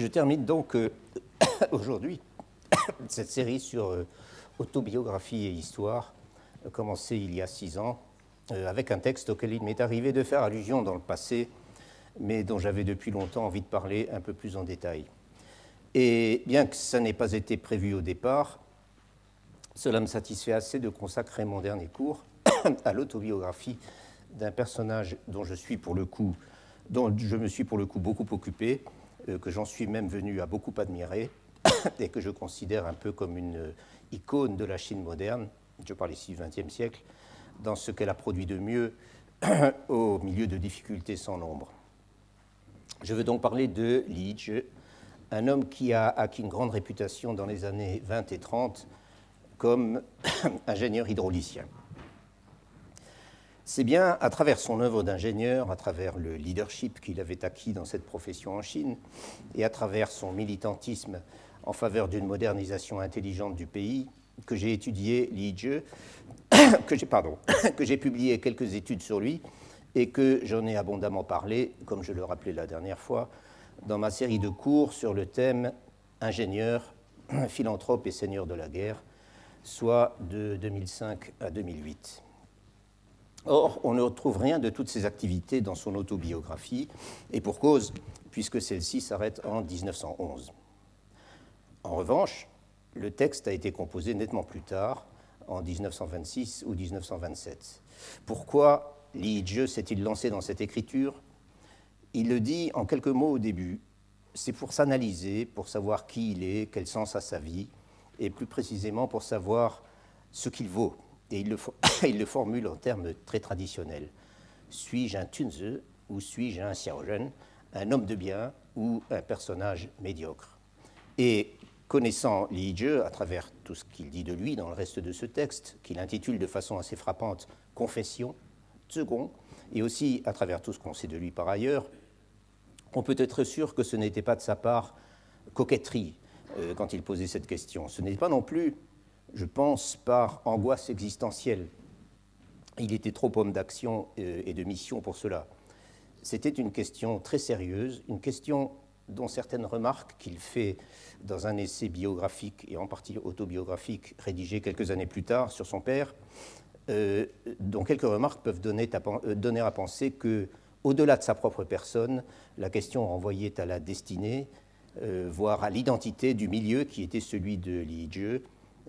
Je termine donc aujourd'hui cette série sur autobiographie et histoire, commencée il y a 6 ans, avec un texte auquel il m'est arrivé de faire allusion dans le passé, mais dont j'avais depuis longtemps envie de parler un peu plus en détail. Et bien que ça n'ait pas été prévu au départ, cela me satisfait assez de consacrer mon dernier cours à l'autobiographie d'un personnage dont je me suis pour le coup beaucoup occupé, que j'en suis même venu à beaucoup admirer et que je considère un peu comme une icône de la Chine moderne, je parle ici du XXe siècle, dans ce qu'elle a produit de mieux au milieu de difficultés sans nombre. Je veux donc parler de Li Jie, un homme qui a acquis une grande réputation dans les années 20 et 30 comme ingénieur hydraulicien. C'est bien à travers son œuvre d'ingénieur, à travers le leadership qu'il avait acquis dans cette profession en Chine et à travers son militantisme en faveur d'une modernisation intelligente du pays que j'ai étudié Li Jie, que j'ai publié quelques études sur lui et que j'en ai abondamment parlé, comme je le rappelais la dernière fois, dans ma série de cours sur le thème ingénieur, philanthrope et seigneur de la guerre, soit de 2005 à 2008. Or, on ne retrouve rien de toutes ces activités dans son autobiographie, et pour cause, puisque celle-ci s'arrête en 1911. En revanche, le texte a été composé nettement plus tard, en 1926 ou 1927. Pourquoi Li Jie s'est-il lancé dans cette écriture? Il le dit en quelques mots au début. C'est pour s'analyser, pour savoir qui il est, quel sens a sa vie, et plus précisément pour savoir ce qu'il vaut. Et il le formule en termes très traditionnels. Suis-je un Tunzi ou suis-je un Xiaozhen, un homme de bien ou un personnage médiocre? Et connaissant Li Jie, à travers tout ce qu'il dit de lui dans le reste de ce texte, qu'il intitule de façon assez frappante « Confession », second, et aussi à travers tout ce qu'on sait de lui par ailleurs, on peut être sûr que ce n'était pas de sa part coquetterie quand il posait cette question. Ce n'est pas non plus, je pense, par angoisse existentielle. Il était trop homme d'action et de mission pour cela. C'était une question très sérieuse, une question dont certaines remarques qu'il fait dans un essai biographique et en partie autobiographique rédigé quelques années plus tard sur son père, dont quelques remarques peuvent donner à penser que, au-delà de sa propre personne, la question renvoyait à la destinée, voire à l'identité du milieu qui était celui de Li Jie,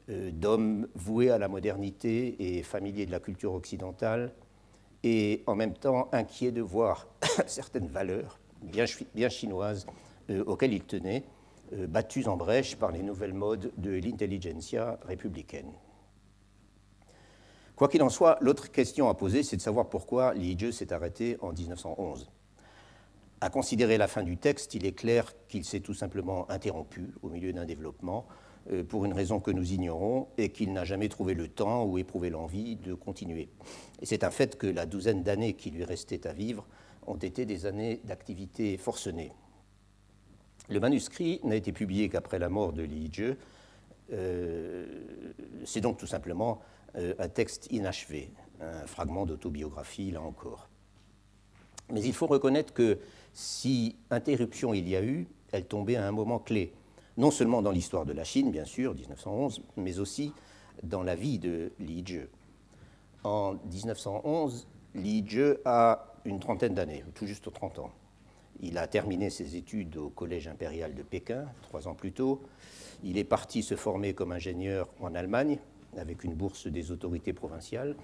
d'homme voué à la modernité et familier de la culture occidentale, et en même temps inquiet de voir certaines valeurs bien chinoises auxquelles il tenait, battues en brèche par les nouvelles modes de l'intelligentsia républicaine. Quoi qu'il en soit, l'autre question à poser, c'est de savoir pourquoi Li Jie s'est arrêté en 1911. À considérer la fin du texte, il est clair qu'il s'est tout simplement interrompu au milieu d'un développement pour une raison que nous ignorons et qu'il n'a jamais trouvé le temps ou éprouvé l'envie de continuer. Et c'est un fait que la douzaine d'années qui lui restait à vivre ont été des années d'activité forcenée. Le manuscrit n'a été publié qu'après la mort de Li Jie. C'est donc tout simplement un texte inachevé, un fragment d'autobiographie, là encore. Mais il faut reconnaître que si interruption il y a eu, elle tombait à un moment clé, non seulement dans l'histoire de la Chine, bien sûr, 1911, mais aussi dans la vie de Li Jie. En 1911, Li Jie a une trentaine d'années, tout juste 30 ans. Il a terminé ses études au Collège impérial de Pékin, 3 ans plus tôt. Il est parti se former comme ingénieur en Allemagne, avec une bourse des autorités provinciales.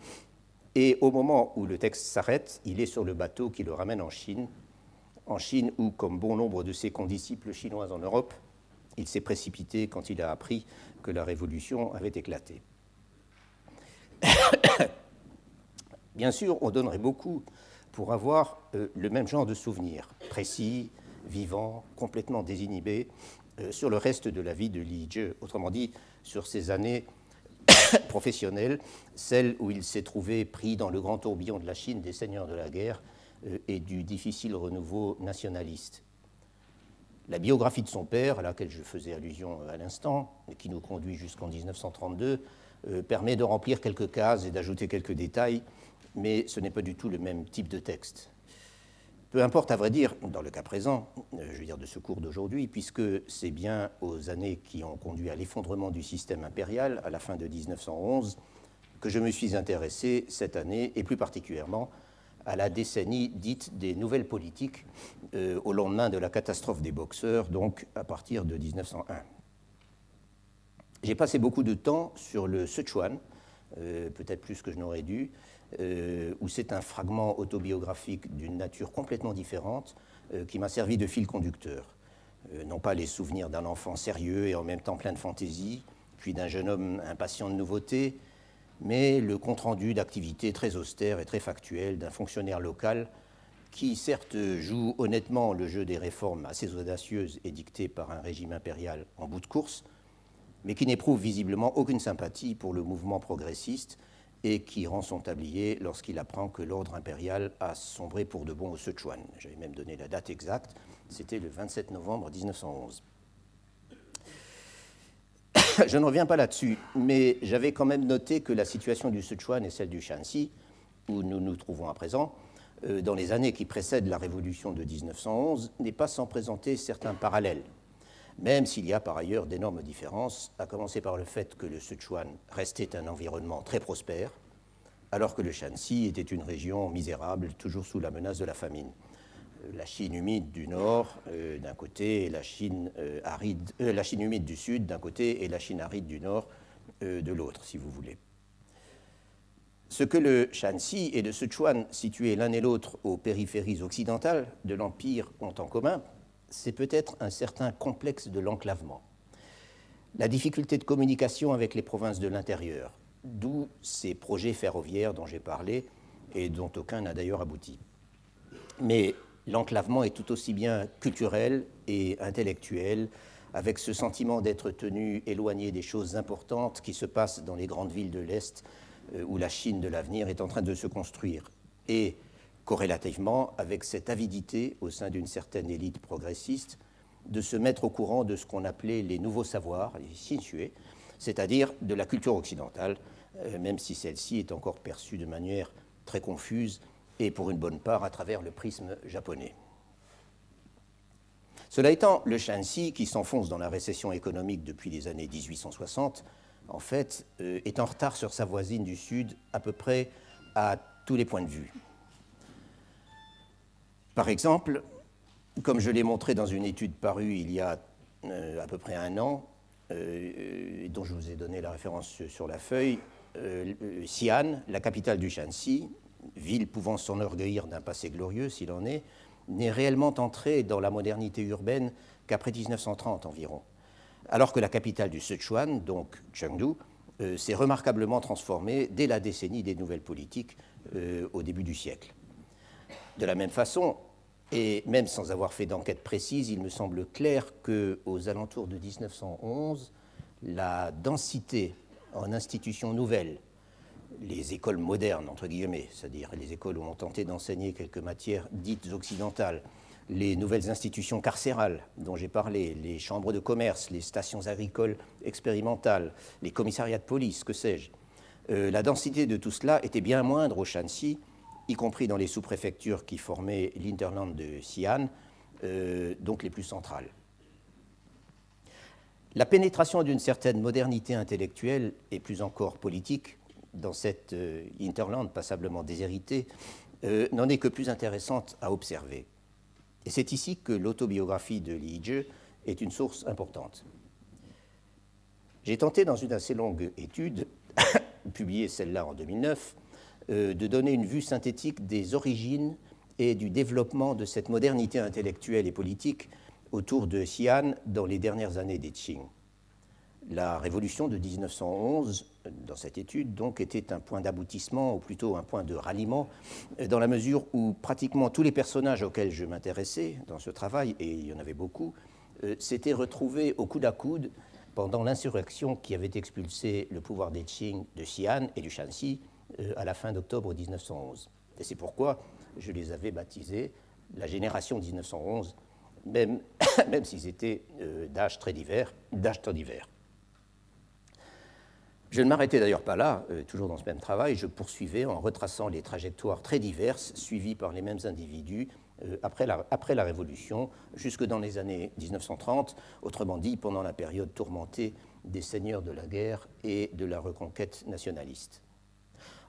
Et au moment où le texte s'arrête, il est sur le bateau qui le ramène en Chine où, comme bon nombre de ses condisciples chinois en Europe, il s'est précipité quand il a appris que la révolution avait éclaté. Bien sûr, on donnerait beaucoup pour avoir le même genre de souvenirs, précis, vivants, complètement désinhibés, sur le reste de la vie de Li Jie, autrement dit, sur ses années professionnelles, celles où il s'est trouvé pris dans le grand tourbillon de la Chine des seigneurs de la guerre et du difficile renouveau nationaliste. La biographie de son père, à laquelle je faisais allusion à l'instant, et qui nous conduit jusqu'en 1932, permet de remplir quelques cases et d'ajouter quelques détails, mais ce n'est pas du tout le même type de texte. Peu importe, à vrai dire, dans le cas présent, je veux dire de ce cours d'aujourd'hui, puisque c'est bien aux années qui ont conduit à l'effondrement du système impérial à la fin de 1911 que je me suis intéressé cette année, et plus particulièrement à la décennie dite des nouvelles politiques, au lendemain de la catastrophe des Boxers, donc à partir de 1901. J'ai passé beaucoup de temps sur le Sichuan, peut-être plus que je n'aurais dû, où c'est un fragment autobiographique d'une nature complètement différente qui m'a servi de fil conducteur. Non pas les souvenirs d'un enfant sérieux et en même temps plein de fantaisie, puis d'un jeune homme impatient de nouveautés, mais le compte-rendu d'activités très austères et très factuelles d'un fonctionnaire local qui, certes, joue honnêtement le jeu des réformes assez audacieuses et dictées par un régime impérial en bout de course, mais qui n'éprouve visiblement aucune sympathie pour le mouvement progressiste et qui rend son tablier lorsqu'il apprend que l'ordre impérial a sombré pour de bon au Sichuan. J'avais même donné la date exacte, c'était le 27 novembre 1911. Je ne reviens pas là-dessus, mais j'avais quand même noté que la situation du Sichuan et celle du Shanxi, où nous nous trouvons à présent, dans les années qui précèdent la révolution de 1911, n'est pas sans présenter certains parallèles, même s'il y a par ailleurs d'énormes différences, à commencer par le fait que le Sichuan restait un environnement très prospère, alors que le Shanxi était une région misérable, toujours sous la menace de la famine. La Chine humide du nord d'un côté, et la Chine humide du sud d'un côté et la Chine aride du nord de l'autre, si vous voulez. Ce que le Shanxi et le Sichuan, situés l'un et l'autre aux périphéries occidentales de l'Empire, ont en commun, c'est peut-être un certain complexe de l'enclavement. La difficulté de communication avec les provinces de l'intérieur, d'où ces projets ferroviaires dont j'ai parlé et dont aucun n'a d'ailleurs abouti. Mais l'enclavement est tout aussi bien culturel et intellectuel, avec ce sentiment d'être tenu éloigné des choses importantes qui se passent dans les grandes villes de l'Est, où la Chine de l'avenir est en train de se construire, et corrélativement avec cette avidité au sein d'une certaine élite progressiste de se mettre au courant de ce qu'on appelait les nouveaux savoirs, les xinxue, c'est-à-dire de la culture occidentale, même si celle-ci est encore perçue de manière très confuse et pour une bonne part à travers le prisme japonais. Cela étant, le Shanxi, qui s'enfonce dans la récession économique depuis les années 1860, en fait, est en retard sur sa voisine du Sud à peu près à tous les points de vue. Par exemple, comme je l'ai montré dans une étude parue il y a à peu près un an, dont je vous ai donné la référence sur la feuille, Xi'an, la capitale du Shanxi, ville pouvant s'enorgueillir d'un passé glorieux s'il en est, n'est réellement entrée dans la modernité urbaine qu'après 1930 environ, alors que la capitale du Sichuan, donc Chengdu, s'est remarquablement transformée dès la décennie des nouvelles politiques au début du siècle. De la même façon, et même sans avoir fait d'enquête précise, il me semble clair qu'aux alentours de 1911, la densité en institutions nouvelles, les écoles modernes, entre guillemets, c'est-à-dire les écoles où on tentait d'enseigner quelques matières dites occidentales, les nouvelles institutions carcérales dont j'ai parlé, les chambres de commerce, les stations agricoles expérimentales, les commissariats de police, que sais-je. La densité de tout cela était bien moindre au Shanxi, y compris dans les sous-préfectures qui formaient l'Hinterland de Xi'an, donc les plus centrales. La pénétration d'une certaine modernité intellectuelle et plus encore politique dans cette Hinterland passablement déshéritée n'en est que plus intéressante à observer. Et c'est ici que l'autobiographie de Li Yizhi est une source importante. J'ai tenté dans une assez longue étude, publiée celle-là en 2009, de donner une vue synthétique des origines et du développement de cette modernité intellectuelle et politique autour de Xi'an dans les dernières années des Qing. La révolution de 1911, dans cette étude, donc, était un point d'aboutissement, ou plutôt un point de ralliement, dans la mesure où pratiquement tous les personnages auxquels je m'intéressais dans ce travail, et il y en avait beaucoup, s'étaient retrouvés au coude à coude pendant l'insurrection qui avait expulsé le pouvoir des Qing de Xi'an et du Shanxi à la fin d'octobre 1911. Et c'est pourquoi je les avais baptisés la génération 1911, même s'ils étaient d'âge très divers, Je ne m'arrêtais d'ailleurs pas là, toujours dans ce même travail, je poursuivais en retraçant les trajectoires très diverses suivies par les mêmes individus après la Révolution, jusque dans les années 1930, autrement dit pendant la période tourmentée des seigneurs de la guerre et de la reconquête nationaliste.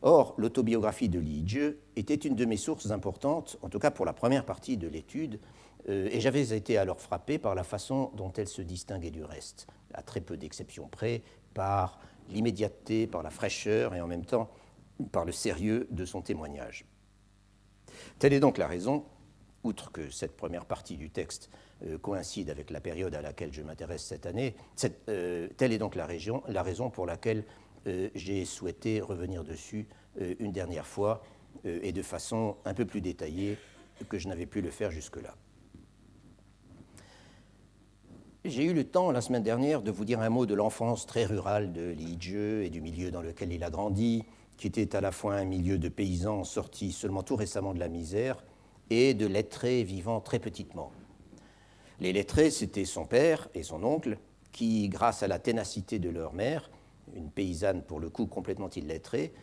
Or, l'autobiographie de Li Jie était une de mes sources importantes, en tout cas pour la première partie de l'étude, et j'avais été alors frappé par la façon dont elle se distinguait du reste, à très peu d'exceptions près, par l'immédiateté, par la fraîcheur et en même temps par le sérieux de son témoignage. Telle est donc la raison, outre que cette première partie du texte coïncide avec la période à laquelle je m'intéresse cette année, telle est donc la raison pour laquelle j'ai souhaité revenir dessus une dernière fois et de façon un peu plus détaillée que je n'avais pu le faire jusque-là. J'ai eu le temps la semaine dernière de vous dire un mot de l'enfance très rurale de Li Jie et du milieu dans lequel il a grandi, qui était à la fois un milieu de paysans sortis seulement tout récemment de la misère et de lettrés vivant très petitement. Les lettrés, c'était son père et son oncle qui, grâce à la ténacité de leur mère, une paysanne pour le coup complètement illettrée,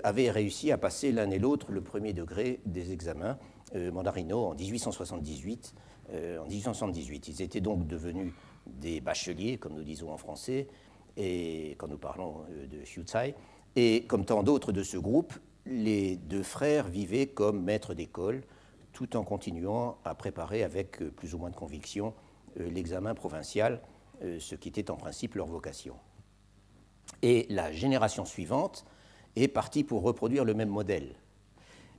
avaient réussi à passer l'un et l'autre le premier degré des examens mandarinaux en 1878. Ils étaient donc devenus des bacheliers, comme nous disons en français, et quand nous parlons de Xucai. Et comme tant d'autres de ce groupe, les deux frères vivaient comme maîtres d'école, tout en continuant à préparer avec plus ou moins de conviction l'examen provincial, ce qui était en principe leur vocation. Et la génération suivante est partie pour reproduire le même modèle.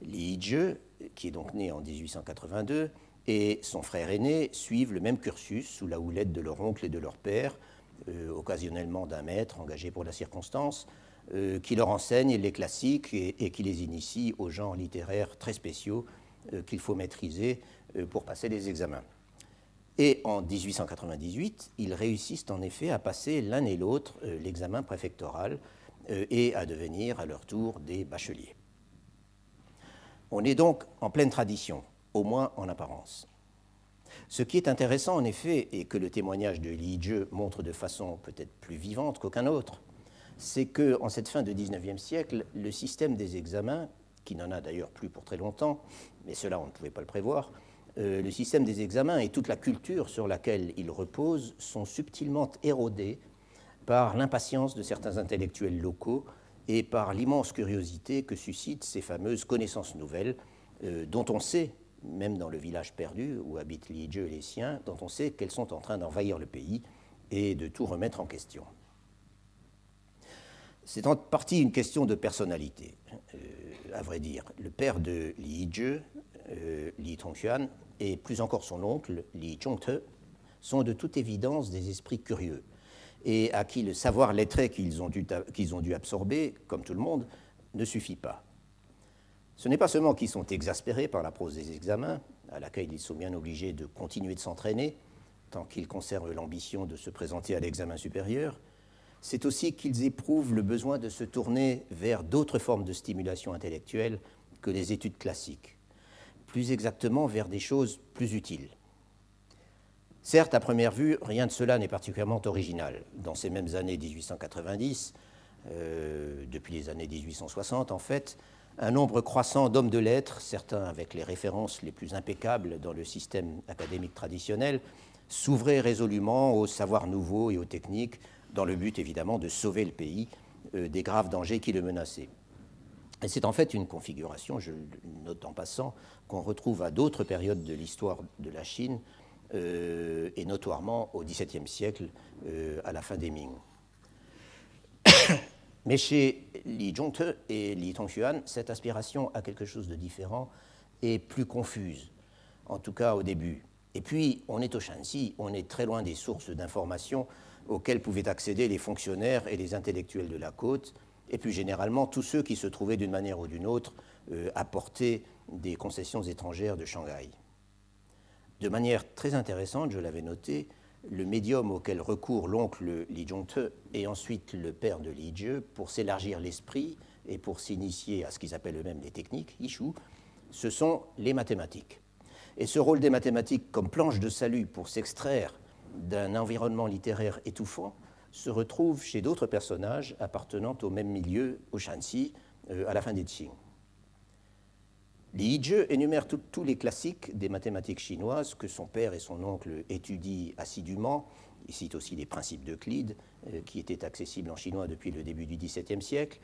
Li Jie, qui est donc né en 1882, et son frère aîné suivent le même cursus sous la houlette de leur oncle et de leur père, occasionnellement d'un maître engagé pour la circonstance, qui leur enseigne les classiques et qui les initie aux genres littéraires très spéciaux qu'il faut maîtriser pour passer les examens. Et en 1898, ils réussissent en effet à passer l'un et l'autre l'examen préfectoral et à devenir à leur tour des bacheliers. On est donc en pleine tradition, au moins en apparence. Ce qui est intéressant en effet, et que le témoignage de Li Jie montre de façon peut-être plus vivante qu'aucun autre, c'est qu'en cette fin de XIXe siècle, le système des examens, qui n'en a d'ailleurs plus pour très longtemps, mais cela on ne pouvait pas le prévoir, le système des examens et toute la culture sur laquelle il repose sont subtilement érodés par l'impatience de certains intellectuels locaux et par l'immense curiosité que suscitent ces fameuses connaissances nouvelles dont on sait, même dans le village perdu où habitent Li Jie et les siens, dont on sait qu'elles sont en train d'envahir le pays et de tout remettre en question. C'est en partie une question de personnalité, à vrai dire. Le père de Li Jie, Li Tongxuan, et plus encore son oncle, Li Zhongte, sont de toute évidence des esprits curieux, et à qui le savoir lettré qu'ils ont dû absorber, comme tout le monde, ne suffit pas. Ce n'est pas seulement qu'ils sont exaspérés par la prose des examens, à laquelle ils sont bien obligés de continuer de s'entraîner, tant qu'ils conservent l'ambition de se présenter à l'examen supérieur, c'est aussi qu'ils éprouvent le besoin de se tourner vers d'autres formes de stimulation intellectuelle que les études classiques, plus exactement vers des choses plus utiles. Certes, à première vue, rien de cela n'est particulièrement original. Dans ces mêmes années 1890, depuis les années 1860 en fait, un nombre croissant d'hommes de lettres, certains avec les références les plus impeccables dans le système académique traditionnel, s'ouvraient résolument aux savoirs nouveaux et aux techniques, dans le but évidemment de sauver le pays des graves dangers qui le menaçaient. Et c'est en fait une configuration, je le note en passant, qu'on retrouve à d'autres périodes de l'histoire de la Chine, et notoirement au XVIIe siècle, à la fin des Ming. Mais chez Li Zhongte et Li Tongxuan, cette aspiration à quelque chose de différent est plus confuse, en tout cas au début. Et puis, on est au Shanxi, on est très loin des sources d'information auxquelles pouvaient accéder les fonctionnaires et les intellectuels de la côte, et plus généralement tous ceux qui se trouvaient d'une manière ou d'une autre à portée des concessions étrangères de Shanghai. De manière très intéressante, je l'avais noté, le médium auquel recourt l'oncle Li Zhongte et ensuite le père de Li Jie pour s'élargir l'esprit et pour s'initier à ce qu'ils appellent eux-mêmes les techniques, Yishu, ce sont les mathématiques. Et ce rôle des mathématiques comme planche de salut pour s'extraire d'un environnement littéraire étouffant se retrouve chez d'autres personnages appartenant au même milieu, au Shanxi, à la fin des Qing. Li Yizhe énumère tous les classiques des mathématiques chinoises que son père et son oncle étudient assidûment. Il cite aussi les principes d'Euclide, qui étaient accessibles en chinois depuis le début du XVIIe siècle,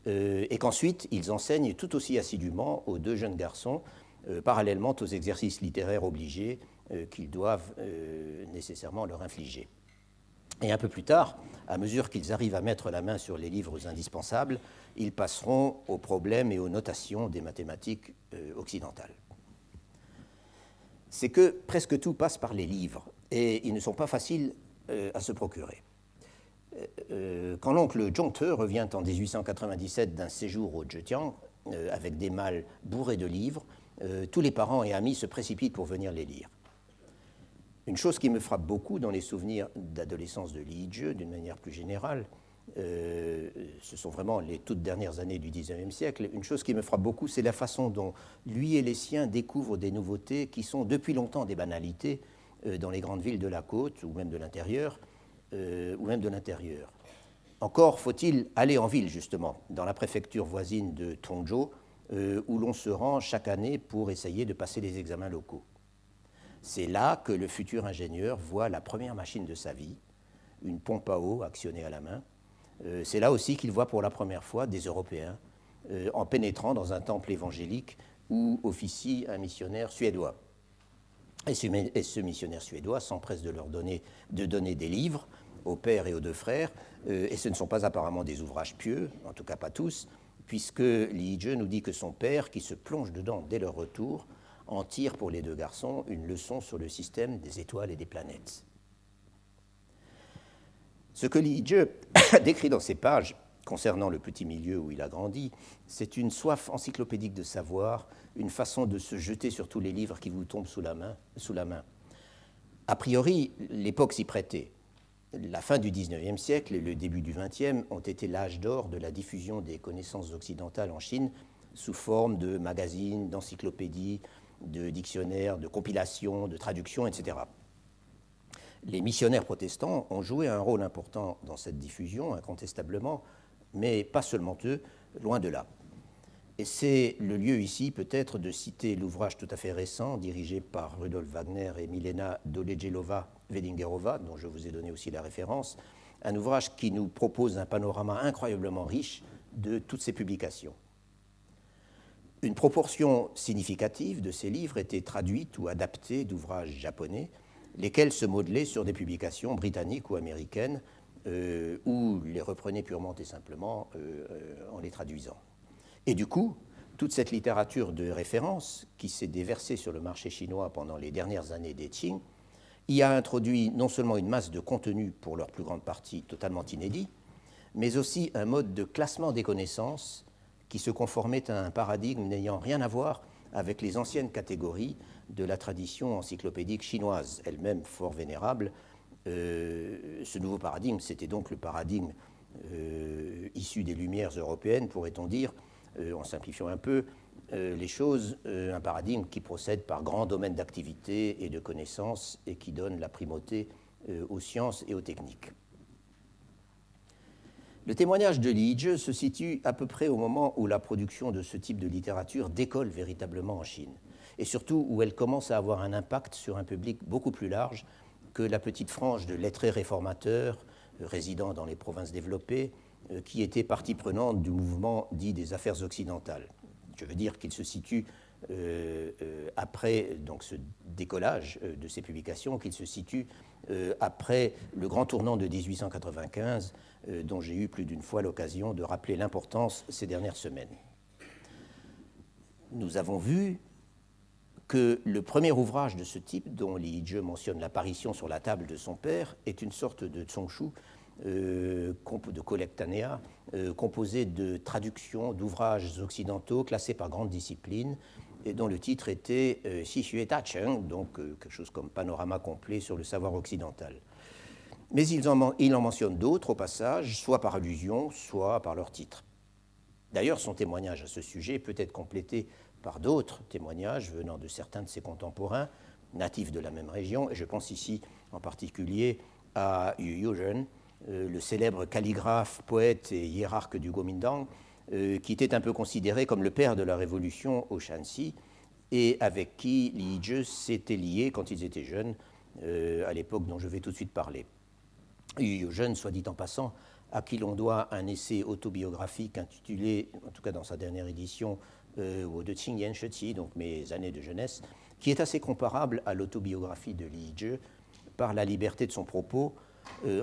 et qu'ensuite ils enseignent tout aussi assidûment aux deux jeunes garçons, parallèlement aux exercices littéraires obligés qu'ils doivent nécessairement leur infliger. Et un peu plus tard, à mesure qu'ils arrivent à mettre la main sur les livres indispensables, ils passeront aux problèmes et aux notations des mathématiques occidentales. C'est que presque tout passe par les livres, et ils ne sont pas faciles à se procurer. Quand l'oncle Zhongte revient en 1897 d'un séjour au Zhejiang, avec des malles bourrées de livres, tous les parents et amis se précipitent pour venir les lire. Une chose qui me frappe beaucoup dans les souvenirs d'adolescence de Li Yizhe, d'une manière plus générale, ce sont vraiment les toutes dernières années du XIXe siècle, une chose qui me frappe beaucoup, c'est la façon dont lui et les siens découvrent des nouveautés qui sont depuis longtemps des banalités dans les grandes villes de la côte ou même de l'intérieur. Encore faut-il aller en ville, justement, dans la préfecture voisine de Tongzhou, où l'on se rend chaque année pour essayer de passer les examens locaux. C'est là que le futur ingénieur voit la première machine de sa vie, une pompe à eau actionnée à la main. C'est là aussi qu'il voit pour la première fois des Européens en pénétrant dans un temple évangélique où officie un missionnaire suédois. Et ce missionnaire suédois s'empresse de leur donner des livres au père et aux deux frères, et ce ne sont pas apparemment des ouvrages pieux, en tout cas pas tous, puisque Li Yizhe nous dit que son père, qui se plonge dedans dès leur retour, en tire pour les deux garçons une leçon sur le système des étoiles et des planètes. Ce que Li Yizhe décrit dans ces pages concernant le petit milieu où il a grandi, c'est une soif encyclopédique de savoir, une façon de se jeter sur tous les livres qui vous tombent sous la main. A priori, l'époque s'y prêtait. La fin du XIXe siècle et le début du XXe ont été l'âge d'or de la diffusion des connaissances occidentales en Chine sous forme de magazines, d'encyclopédies, de dictionnaires, de compilations, de traductions, etc. Les missionnaires protestants ont joué un rôle important dans cette diffusion, incontestablement, mais pas seulement eux, loin de là. Et c'est le lieu ici, peut-être, de citer l'ouvrage tout à fait récent, dirigé par Rudolf Wagner et Milena Dolejelova-Vedingerova, dont je vous ai donné aussi la référence, un ouvrage qui nous propose un panorama incroyablement riche de toutes ces publications. Une proportion significative de ces livres était traduite ou adaptée d'ouvrages japonais, lesquels se modelaient sur des publications britanniques ou américaines, ou les reprenaient purement et simplement en les traduisant. Et du coup, toute cette littérature de référence qui s'est déversée sur le marché chinois pendant les dernières années des Qing y a introduit non seulement une masse de contenus pour leur plus grande partie totalement inédits, mais aussi un mode de classement des connaissances qui se conformait à un paradigme n'ayant rien à voir avec les anciennes catégories de la tradition encyclopédique chinoise, elle-même fort vénérable. Ce nouveau paradigme, c'était donc le paradigme issu des Lumières européennes, pourrait-on dire, en simplifiant un peu les choses, un paradigme qui procède par grands domaines d'activité et de connaissances et qui donne la primauté aux sciences et aux techniques. Le témoignage de Li Yizhe se situe à peu près au moment où la production de ce type de littérature décolle véritablement en Chine, et surtout où elle commence à avoir un impact sur un public beaucoup plus large que la petite frange de lettrés réformateurs résidant dans les provinces développées, qui était partie prenante du mouvement dit des affaires occidentales. Je veux dire qu'il se situe après donc, ce décollage de ces publications, qu'il se situe après le grand tournant de 1895, dont j'ai eu plus d'une fois l'occasion de rappeler l'importance ces dernières semaines. Nous avons vu que le premier ouvrage de ce type, dont Li Yizhe mentionne l'apparition sur la table de son père, est une sorte de Zhongshu, de collectanea, composé de traductions d'ouvrages occidentaux classés par grande discipline, et dont le titre était Xi Xue Ta Cheng, donc quelque chose comme panorama complet sur le savoir occidental. Mais il en mentionne d'autres au passage, soit par allusion, soit par leur titre. D'ailleurs, son témoignage à ce sujet peut être complété par d'autres témoignages venant de certains de ses contemporains, natifs de la même région, et je pense ici en particulier à Yu Yuzhen, le célèbre calligraphe, poète et hiérarque du Kuomintang, qui était un peu considéré comme le père de la révolution au Shanxi, et avec qui Li Yizhe s'était lié quand ils étaient jeunes, à l'époque dont je vais tout de suite parler. Yu Youzhen, soit dit en passant, à qui l'on doit un essai autobiographique intitulé, en tout cas dans sa dernière édition, de Qingyan Sheqi, donc Mes années de jeunesse, qui est assez comparable à l'autobiographie de Li Yizhe par la liberté de son propos,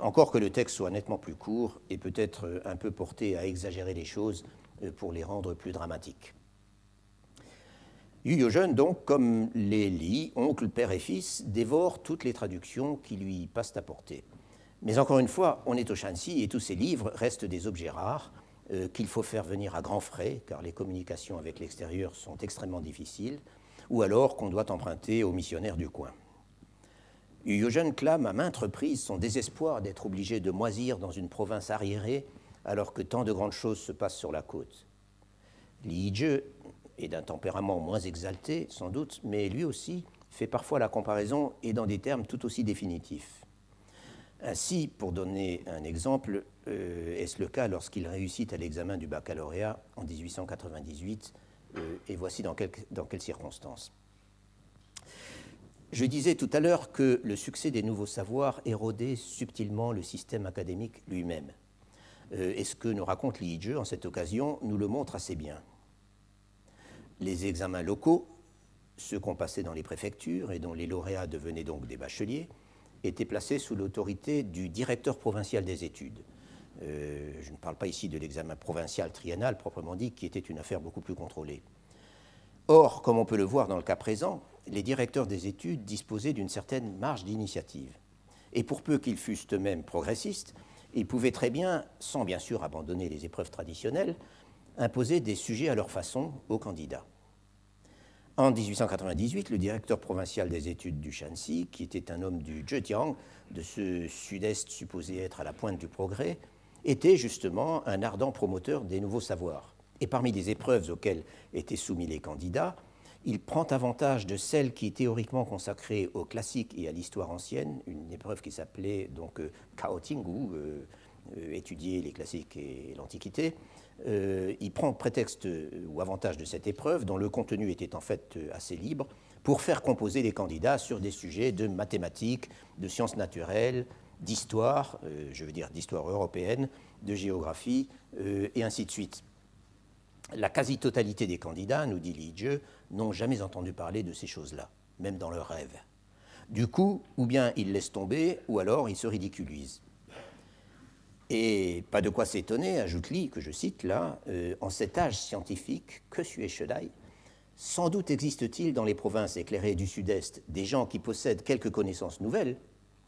encore que le texte soit nettement plus court et peut-être un peu porté à exagérer les choses pour les rendre plus dramatiques. Yu Youzhen, donc, comme les Li, oncle, père et fils, dévore toutes les traductions qui lui passent à portée. Mais encore une fois, on est au Shanxi et tous ces livres restent des objets rares qu'il faut faire venir à grands frais, car les communications avec l'extérieur sont extrêmement difficiles, ou alors qu'on doit emprunter aux missionnaires du coin. Yu Youzhen clame à maintes reprises son désespoir d'être obligé de moisir dans une province arriérée alors que tant de grandes choses se passent sur la côte. Li Yizhe est d'un tempérament moins exalté, sans doute, mais lui aussi fait parfois la comparaison et dans des termes tout aussi définitifs. Ainsi, pour donner un exemple, est-ce le cas lorsqu'il réussit à l'examen du baccalauréat en 1898, et voici dans quelles circonstances. Je disais tout à l'heure que le succès des nouveaux savoirs érodait subtilement le système académique lui-même. Et ce que nous raconte Li Yizhe en cette occasion nous le montre assez bien. Les examens locaux, ceux qu'on passait dans les préfectures et dont les lauréats devenaient donc des bacheliers, étaient placés sous l'autorité du directeur provincial des études. Je ne parle pas ici de l'examen provincial triennal proprement dit, qui était une affaire beaucoup plus contrôlée. Or, comme on peut le voir dans le cas présent, les directeurs des études disposaient d'une certaine marge d'initiative. Et pour peu qu'ils fussent eux-mêmes progressistes, ils pouvaient très bien, sans bien sûr abandonner les épreuves traditionnelles, imposer des sujets à leur façon aux candidats. En 1898, le directeur provincial des études du Shanxi, qui était un homme du Zhejiang, de ce sud-est supposé être à la pointe du progrès, était justement un ardent promoteur des nouveaux savoirs. Et parmi les épreuves auxquelles étaient soumis les candidats, il prend avantage de celle qui est théoriquement consacrée aux classiques et à l'histoire ancienne, une épreuve qui s'appelait donc Kao Tingu, étudier les classiques et l'Antiquité. Il prend prétexte ou avantage de cette épreuve, dont le contenu était en fait assez libre, pour faire composer les candidats sur des sujets de mathématiques, de sciences naturelles, d'histoire, je veux dire d'histoire européenne, de géographie, et ainsi de suite. La quasi-totalité des candidats, nous dit Li Yizhe, n'ont jamais entendu parler de ces choses-là, même dans leurs rêves. Du coup, ou bien ils laissent tomber, ou alors ils se ridiculisent. Et pas de quoi s'étonner, ajoute Li, que je cite là, en cet âge scientifique, que suis Shedai, sans doute existe-t-il dans les provinces éclairées du Sud-Est des gens qui possèdent quelques connaissances nouvelles,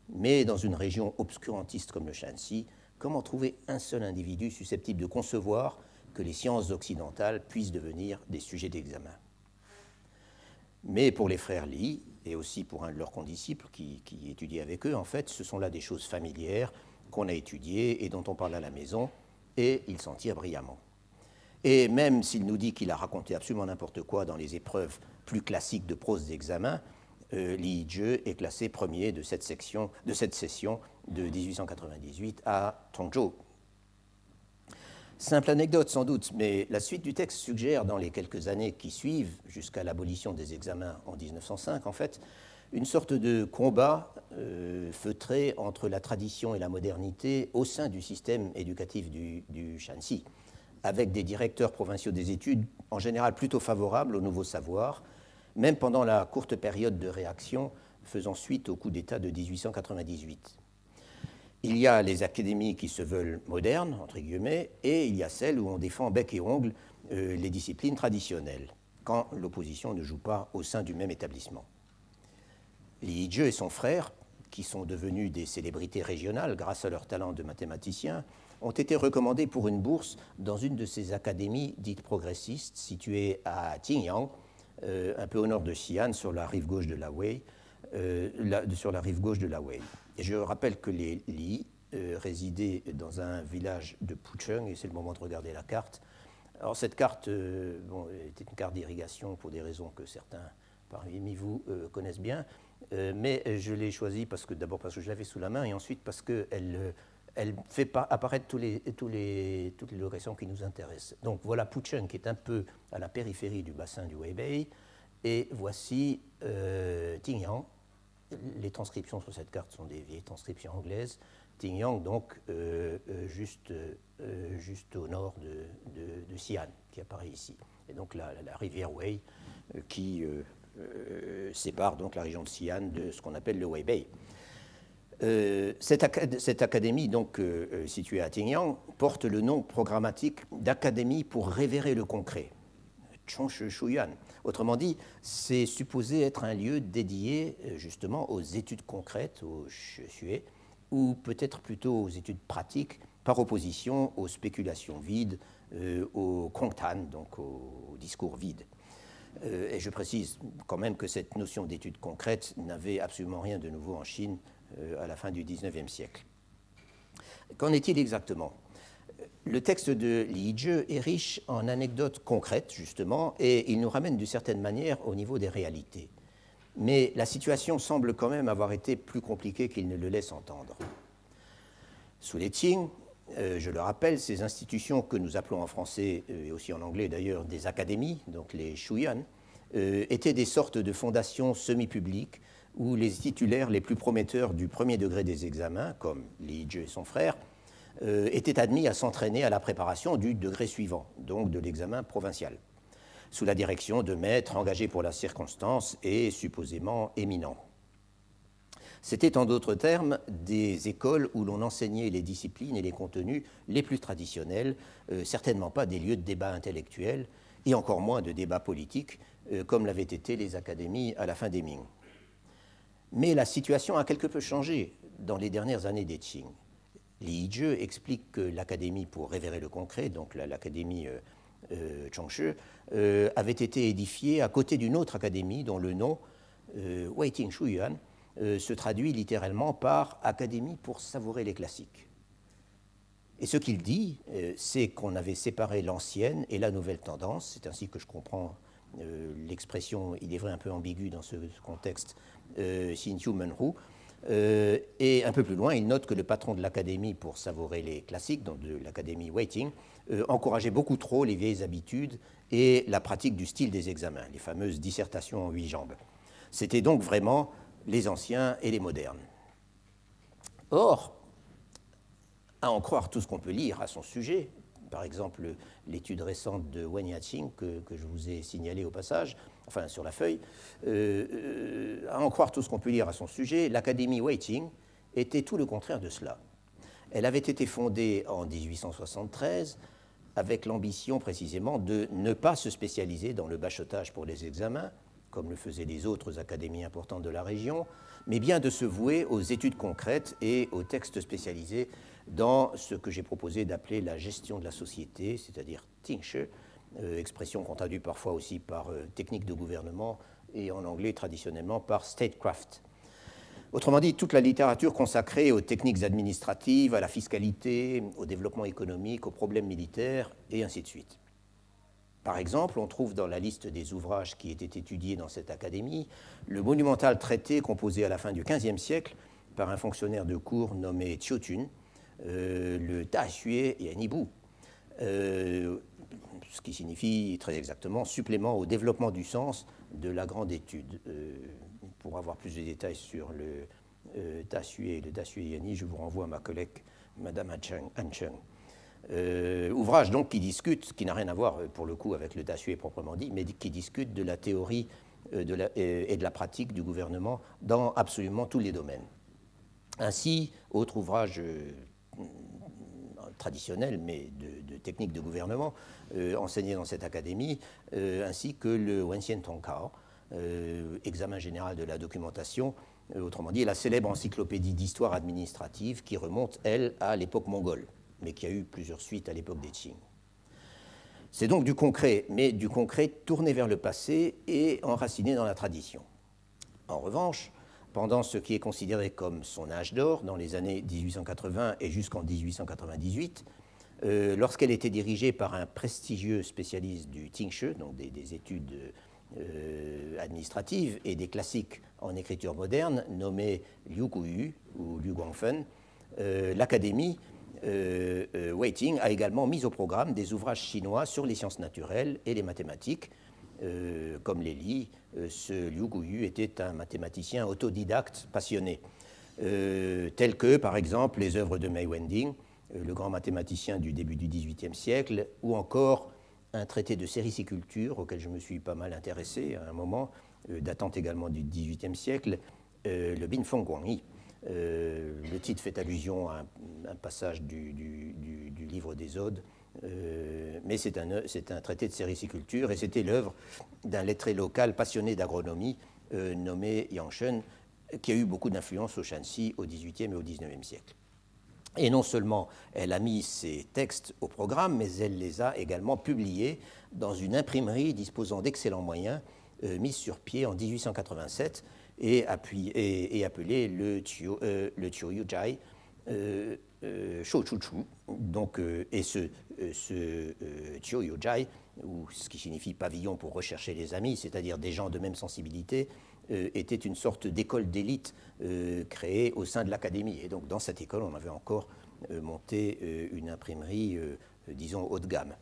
mais dans une région obscurantiste comme le Shanxi, comment trouver un seul individu susceptible de concevoir que les sciences occidentales puissent devenir des sujets d'examen? Mais pour les frères Li, et aussi pour un de leurs condisciples qui étudiait avec eux, en fait, ce sont là des choses familières qu'on a étudiées et dont on parle à la maison, et il s'en tire brillamment. Et même s'il nous dit qu'il a raconté absolument n'importe quoi dans les épreuves plus classiques de prose d'examen, Li Yizhe est classé premier de cette session de 1898 à Tongzhou. Simple anecdote sans doute, mais la suite du texte suggère dans les quelques années qui suivent, jusqu'à l'abolition des examens en 1905 en fait, une sorte de combat feutré entre la tradition et la modernité au sein du système éducatif du Shanxi, avec des directeurs provinciaux des études en général plutôt favorables aux nouveaux savoirs, même pendant la courte période de réaction faisant suite au coup d'État de 1898. Il y a les académies qui se veulent modernes, entre guillemets, et il y a celles où on défend bec et ongle les disciplines traditionnelles, quand l'opposition ne joue pas au sein du même établissement. Li Yizhe et son frère, qui sont devenus des célébrités régionales grâce à leur talent de mathématiciens, ont été recommandés pour une bourse dans une de ces académies dites progressistes situées à Qingyang, un peu au nord de Xi'an, sur la rive gauche de la Wei. Et je rappelle que les Li résidaient dans un village de Pucheng, et c'est le moment de regarder la carte. Alors cette carte était une carte d'irrigation pour des raisons que certains parmi vous connaissent bien, mais je l'ai choisie d'abord parce que je l'avais sous la main, et ensuite parce qu'elle elle fait apparaître toutes les locations qui nous intéressent. Donc voilà Pucheng qui est un peu à la périphérie du bassin du Weibei, et voici Tingyang. Les transcriptions sur cette carte sont des vieilles transcriptions anglaises. Tingyang, donc, juste au nord de Xi'an, qui apparaît ici. Et donc la rivière Wei qui sépare donc la région de Xi'an de ce qu'on appelle le Weibei. Cette académie, donc située à Tingyang, porte le nom programmatique d'Académie pour révérer le concret, Chongshi Shuyan. Autrement dit, c'est supposé être un lieu dédié justement aux études concrètes, aux xue, ou peut-être plutôt aux études pratiques, par opposition aux spéculations vides, au Kongtan, donc au discours vide. Et je précise quand même que cette notion d'études concrètes n'avait absolument rien de nouveau en Chine à la fin du XIXe siècle. Qu'en est-il exactement? Le texte de Li Yizhi est riche en anecdotes concrètes, justement, et il nous ramène d'une certaine manière au niveau des réalités. Mais la situation semble quand même avoir été plus compliquée qu'il ne le laisse entendre. Sous les Qing, je le rappelle, ces institutions que nous appelons en français, et aussi en anglais d'ailleurs, des académies, donc les Shuyan, étaient des sortes de fondations semi-publiques où les titulaires les plus prometteurs du premier degré des examens, comme Li Yizhi et son frère, étaient admis à s'entraîner à la préparation du degré suivant, donc de l'examen provincial, sous la direction de maîtres engagés pour la circonstance et supposément éminents. C'était en d'autres termes des écoles où l'on enseignait les disciplines et les contenus les plus traditionnels, certainement pas des lieux de débat intellectuel et encore moins de débat politique, comme l'avaient été les académies à la fin des Ming. Mais la situation a quelque peu changé dans les dernières années des Qing. Li Yizhi explique que l'Académie pour révérer le concret, donc l'Académie Chongshi, avait été édifiée à côté d'une autre académie dont le nom, Weiting Shuyuan, se traduit littéralement par Académie pour savourer les classiques. Et ce qu'il dit, c'est qu'on avait séparé l'ancienne et la nouvelle tendance. C'est ainsi que je comprends l'expression, il est vrai un peu ambiguë dans ce contexte, Xinqiu Menhu. Et un peu plus loin, il note que le patron de l'Académie pour savourer les classiques, donc de l'Académie Weiting, encourageait beaucoup trop les vieilles habitudes et la pratique du style des examens, les fameuses dissertations en 8 jambes. C'était donc vraiment les anciens et les modernes. Or, à en croire tout ce qu'on peut lire à son sujet, par exemple l'étude récente de Wen Yaqing que je vous ai signalée au passage, enfin sur la feuille, à en croire tout ce qu'on peut lire à son sujet, l'Académie Weiting était tout le contraire de cela. Elle avait été fondée en 1873 avec l'ambition précisément de ne pas se spécialiser dans le bachotage pour les examens, comme le faisaient les autres académies importantes de la région, mais bien de se vouer aux études concrètes et aux textes spécialisés dans ce que j'ai proposé d'appeler la gestion de la société, c'est-à-dire Tingshi, expression qu'on traduit parfois aussi par technique de gouvernement et en anglais traditionnellement par statecraft. Autrement dit, toute la littérature consacrée aux techniques administratives, à la fiscalité, au développement économique, aux problèmes militaires et ainsi de suite. Par exemple, on trouve dans la liste des ouvrages qui étaient étudiés dans cette académie le monumental traité composé à la fin du XVe siècle par un fonctionnaire de cour nommé Qiutun, le Da Xue Yanibu, ce qui signifie très exactement supplément au développement du sens de la grande étude. Pour avoir plus de détails sur le Da Xue et le Da Xue Yani, je vous renvoie à ma collègue Madame Han Cheng. Ouvrage donc qui discute, qui n'a rien à voir pour le coup avec le Da Xue proprement dit, mais qui discute de la théorie et de la pratique du gouvernement dans absolument tous les domaines. Ainsi, autre ouvrage traditionnel, mais de technique de gouvernement, enseigné dans cette académie, ainsi que le Wenxian Tongkao, examen général de la documentation, autrement dit la célèbre encyclopédie d'histoire administrative qui remonte, elle, à l'époque mongole, mais qui a eu plusieurs suites à l'époque des Qing. C'est donc du concret, mais du concret tourné vers le passé et enraciné dans la tradition. En revanche, pendant ce qui est considéré comme son âge d'or, dans les années 1880 et jusqu'en 1898, lorsqu'elle était dirigée par un prestigieux spécialiste du Tingshi, donc des études administratives et des classiques en écriture moderne, nommé Liu Guyu ou Liu Guangfen, l'Académie Waiting a également mis au programme des ouvrages chinois sur les sciences naturelles et les mathématiques. Comme Lely, ce Liu Guyu était un mathématicien autodidacte passionné, tels que, par exemple, les œuvres de Mei Wending, le grand mathématicien du début du XVIIIe siècle, ou encore un traité de sériciculture auquel je me suis pas mal intéressé à un moment, datant également du XVIIIe siècle, le Bin Feng Guangyi. Le titre fait allusion à un passage du livre des Odes, mais c'est un traité de sériciculture et c'était l'œuvre d'un lettré local passionné d'agronomie nommé Yang Shen, qui a eu beaucoup d'influence au Shanxi au XVIIIe et au XIXe siècle. Et non seulement elle a mis ces textes au programme, mais elle les a également publiés dans une imprimerie disposant d'excellents moyens, mise sur pied en 1887 et appelée le Qiuyujai Shouchuchu. Donc, et ce Qiuyujai, ou ce qui signifie pavillon pour rechercher les amis, c'est-à-dire des gens de même sensibilité, était une sorte d'école d'élite créée au sein de l'académie. Et donc, dans cette école, on avait encore monté une imprimerie, disons, haut de gamme.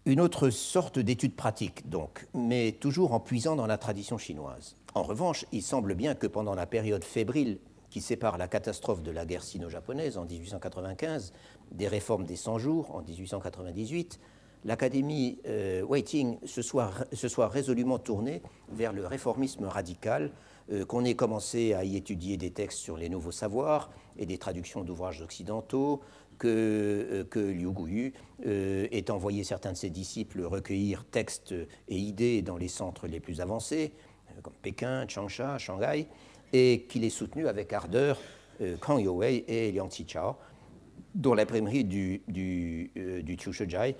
Une autre sorte d'étude pratique, donc, mais toujours en puisant dans la tradition chinoise. En revanche, il semble bien que pendant la période fébrile qui sépare la catastrophe de la guerre sino-japonaise en 1895 des réformes des 100 jours en 1898, l'Académie Waiting se soit résolument tournée vers le réformisme radical, qu'on ait commencé à y étudier des textes sur les nouveaux savoirs et des traductions d'ouvrages occidentaux, que Liu Guyu ait envoyé certains de ses disciples recueillir textes et idées dans les centres les plus avancés, comme Pékin, Changsha, Shanghai, et qu'il ait soutenu avec ardeur Kang Youwei et Liang Qichao, dont l'imprimerie du Qiuyujai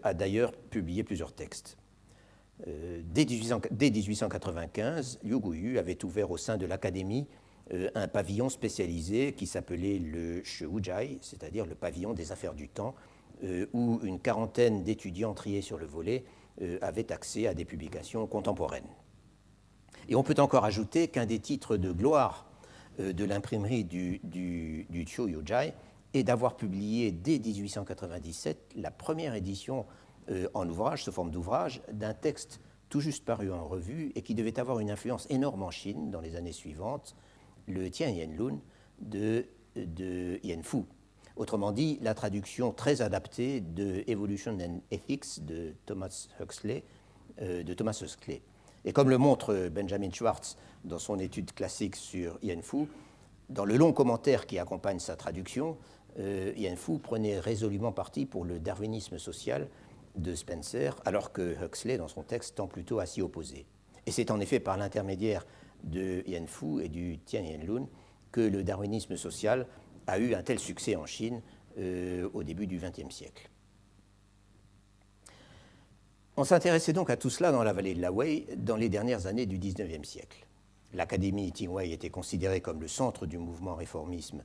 a d'ailleurs publié plusieurs textes. Dès 1895, Liu Guyu avait ouvert au sein de l'Académie un pavillon spécialisé qui s'appelait le Shujai, c'est-à-dire le pavillon des affaires du temps, où une quarantaine d'étudiants triés sur le volet avaient accès à des publications contemporaines. Et on peut encore ajouter qu'un des titres de gloire de l'imprimerie du Qiuyujai est d'avoir publié dès 1897 la première édition en ouvrage, sous forme d'ouvrage, d'un texte tout juste paru en revue et qui devait avoir une influence énorme en Chine dans les années suivantes, le Tianyanlun de Yan Fu. Autrement dit, la traduction très adaptée de Evolution and Ethics de Thomas Huxley. Et comme le montre Benjamin Schwartz dans son étude classique sur Yan Fu, dans le long commentaire qui accompagne sa traduction, Yan Fu prenait résolument parti pour le darwinisme social de Spencer, alors que Huxley, dans son texte, tend plutôt à s'y opposer. Et c'est en effet par l'intermédiaire de Yan Fu et du Tianyanlun que le darwinisme social a eu un tel succès en Chine au début du XXe siècle. On s'intéressait donc à tout cela dans la vallée de la Wei dans les dernières années du XIXe siècle. L'Académie Tingwei était considérée comme le centre du mouvement réformiste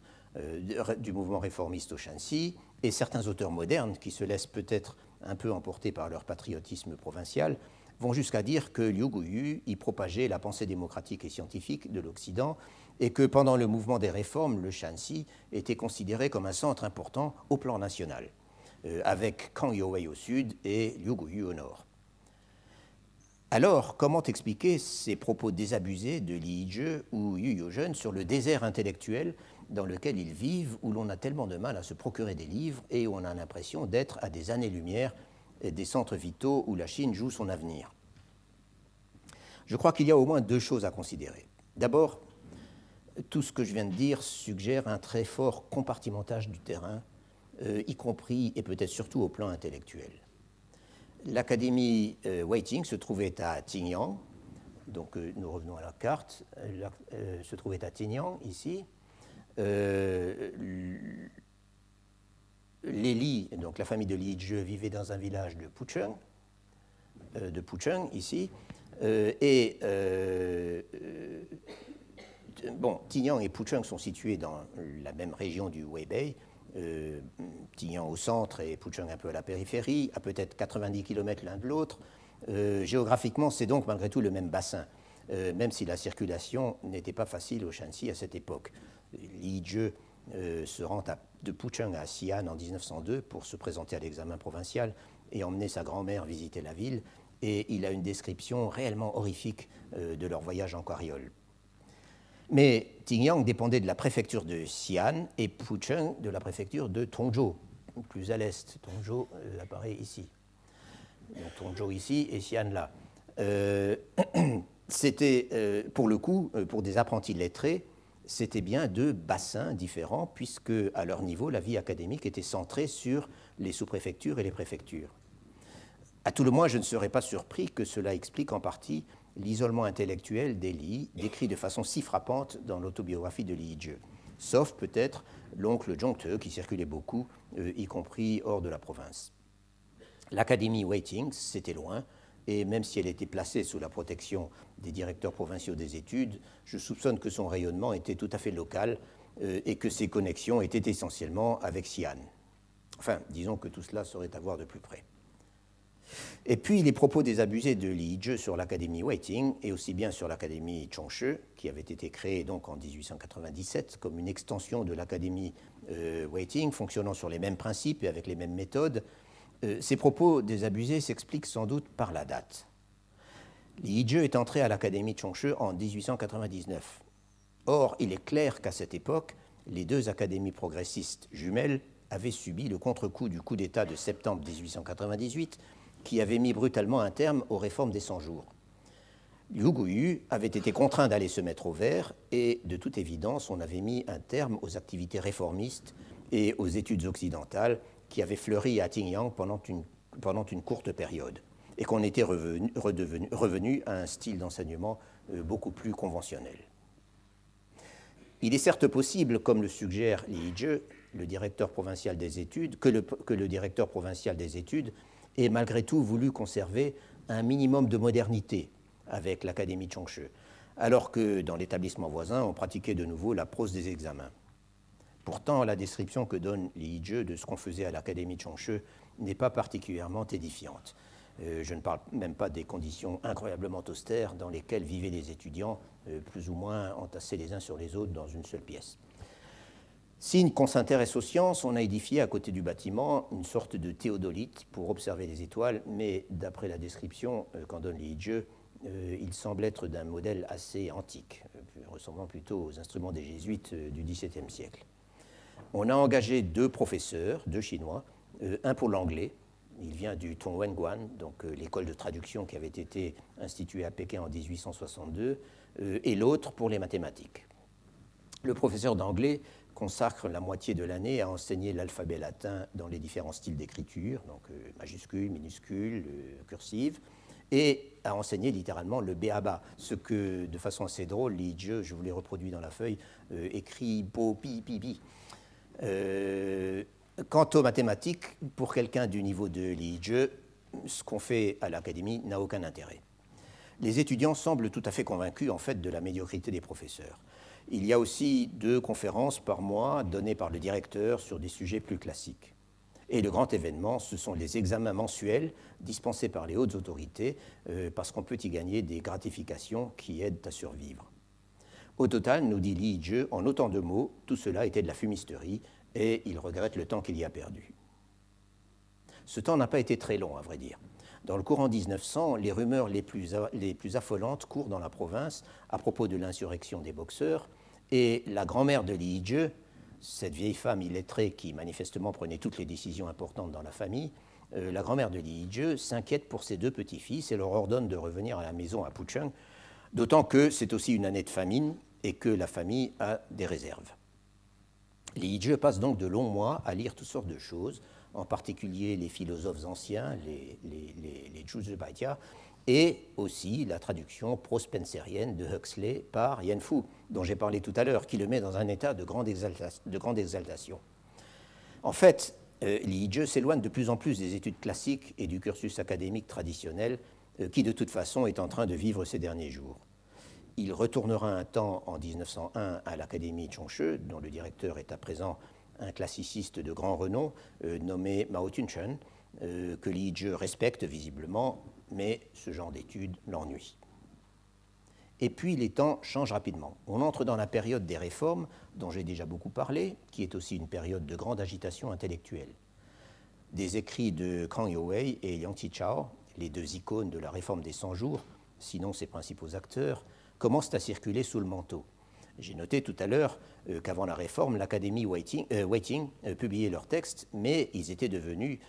au Shanxi, et certains auteurs modernes, qui se laissent peut-être un peu emporter par leur patriotisme provincial, vont jusqu'à dire que Liu Guyu y propageait la pensée démocratique et scientifique de l'Occident et que pendant le mouvement des réformes, le Shanxi était considéré comme un centre important au plan national, avec Kang Youwei au sud et Liu Guyu au nord. Alors, comment expliquer ces propos désabusés de Li Yizhe ou Yu Yozhen sur le désert intellectuel dans lequel ils vivent, où l'on a tellement de mal à se procurer des livres et où on a l'impression d'être à des années-lumière des centres vitaux où la Chine joue son avenir? Je crois qu'il y a au moins deux choses à considérer. D'abord, tout ce que je viens de dire suggère un très fort compartimentage du terrain, y compris et peut-être surtout au plan intellectuel. L'Académie Waiting se trouvait à Tingyang, donc nous revenons à la carte, se trouvait à Tingyang, ici. Les Li, donc la famille de Li Yizhe, vivait dans un village de Pucheng, ici, Tingyang et Pucheng sont situés dans la même région du Weibei, Tingyang au centre et Pucheng un peu à la périphérie, à peut-être 90 km l'un de l'autre. Géographiquement, c'est donc malgré tout le même bassin. même si la circulation n'était pas facile au Shanxi à cette époque. Li Jie se rend de Pucheng à Xi'an en 1902 pour se présenter à l'examen provincial et emmener sa grand-mère visiter la ville, et il a une description réellement horrifique de leur voyage en carriole. Mais Tingyang dépendait de la préfecture de Xi'an et Pucheng de la préfecture de Tongzhou, plus à l'est. Tongzhou apparaît ici. Donc Tongzhou ici et Xi'an là. C'était, pour le coup, pour des apprentis lettrés, c'était bien deux bassins différents, puisque à leur niveau, la vie académique était centrée sur les sous-préfectures et les préfectures. À tout le moins, je ne serais pas surpris que cela explique en partie l'isolement intellectuel d'Eli, décrit de façon si frappante dans l'autobiographie de Li Jie, sauf peut-être l'oncle Zhongte, qui circulait beaucoup, y compris hors de la province. L'Académie Weitings, c'était loin, et même si elle était placée sous la protection des directeurs provinciaux des études, je soupçonne que son rayonnement était tout à fait local et que ses connexions étaient essentiellement avec Xi'an. Enfin, disons que tout cela saurait à voir de plus près. Et puis les propos désabusés de Li Jie sur l'Académie Weiting et aussi bien sur l'Académie Chongshi, qui avait été créée donc en 1897 comme une extension de l'Académie Weiting, fonctionnant sur les mêmes principes et avec les mêmes méthodes, ces propos désabusés s'expliquent sans doute par la date. Li Jie est entré à l'Académie Chongshi en 1899. Or, il est clair qu'à cette époque, les deux académies progressistes jumelles avaient subi le contre-coup du coup d'État de septembre 1898 qui avait mis brutalement un terme aux réformes des 100 jours. Liu Guoyu avait été contraint d'aller se mettre au vert et, de toute évidence, on avait mis un terme aux activités réformistes et aux études occidentales qui avaient fleuri à Tingyang pendant une courte période et qu'on était revenu à un style d'enseignement beaucoup plus conventionnel. Il est certes possible, comme le suggère Li Jie, le directeur provincial des études, que le directeur provincial des études ait malgré tout voulu conserver un minimum de modernité avec l'Académie Chongshi, alors que dans l'établissement voisin, on pratiquait de nouveau la prose des examens. Pourtant, la description que donne Li Jie de ce qu'on faisait à l'Académie Chongshi n'est pas particulièrement édifiante. Je ne parle même pas des conditions incroyablement austères dans lesquelles vivaient les étudiants, plus ou moins entassés les uns sur les autres dans une seule pièce. Signe qu'on s'intéresse aux sciences, on a édifié à côté du bâtiment une sorte de théodolite pour observer les étoiles, mais d'après la description qu'en donne Li Jie, il semble être d'un modèle assez antique, ressemblant plutôt aux instruments des jésuites du XVIIe siècle. On a engagé deux professeurs, deux Chinois, un pour l'anglais, il vient du Tongwenguan, donc l'école de traduction qui avait été instituée à Pékin en 1862, et l'autre pour les mathématiques. Le professeur d'anglais consacre la moitié de l'année à enseigner l'alphabet latin dans les différents styles d'écriture, donc majuscule, minuscule, cursive, et à enseigner littéralement le béaba, ce que, de façon assez drôle, Li Jie, je vous l'ai reproduit dans la feuille, écrit bo pi pi pi. Quant aux mathématiques, pour quelqu'un du niveau de Li Jie, ce qu'on fait à l'académie n'a aucun intérêt. Les étudiants semblent tout à fait convaincus en fait de la médiocrité des professeurs. Il y a aussi 2 conférences par mois données par le directeur sur des sujets plus classiques. Et le grand événement, ce sont les examens mensuels dispensés par les hautes autorités parce qu'on peut y gagner des gratifications qui aident à survivre. Au total, nous dit Li Jie, en autant de mots, tout cela était de la fumisterie et il regrette le temps qu'il y a perdu. Ce temps n'a pas été très long, à vrai dire. Dans le courant 1900, les rumeurs les plus affolantes courent dans la province à propos de l'insurrection des boxeurs et la grand-mère de Li Jie, cette vieille femme illettrée qui manifestement prenait toutes les décisions importantes dans la famille, la grand-mère de Li Jie s'inquiète pour ses 2 petits-fils et leur ordonne de revenir à la maison à Pucheng, d'autant que c'est aussi une année de famine et que la famille a des réserves. Li Jie passe donc de longs mois à lire toutes sortes de choses, en particulier les philosophes anciens, les Zhuzi-Baitia, et aussi la traduction pro-spencerienne de Huxley par Yan Fu, dont j'ai parlé tout à l'heure, qui le met dans un état de grande exaltation. En fait, Li Jie s'éloigne de plus en plus des études classiques et du cursus académique traditionnel qui, de toute façon, est en train de vivre ces derniers jours. Il retournera un temps en 1901 à l'Académie Chongshi, dont le directeur est à présent un classiciste de grand renom nommé Mao Tunchen, que Li Jie respecte visiblement, mais ce genre d'études l'ennuie. Et puis les temps changent rapidement. On entre dans la période des réformes, dont j'ai déjà beaucoup parlé, qui est aussi une période de grande agitation intellectuelle. Des écrits de Kang Youwei et Yang Qichao, les deux icônes de la réforme des 100 jours, sinon ses principaux acteurs, commencent à circuler sous le manteau. J'ai noté tout à l'heure qu'avant la réforme, l'Académie Waiting publiait leurs textes, mais ils étaient devenus,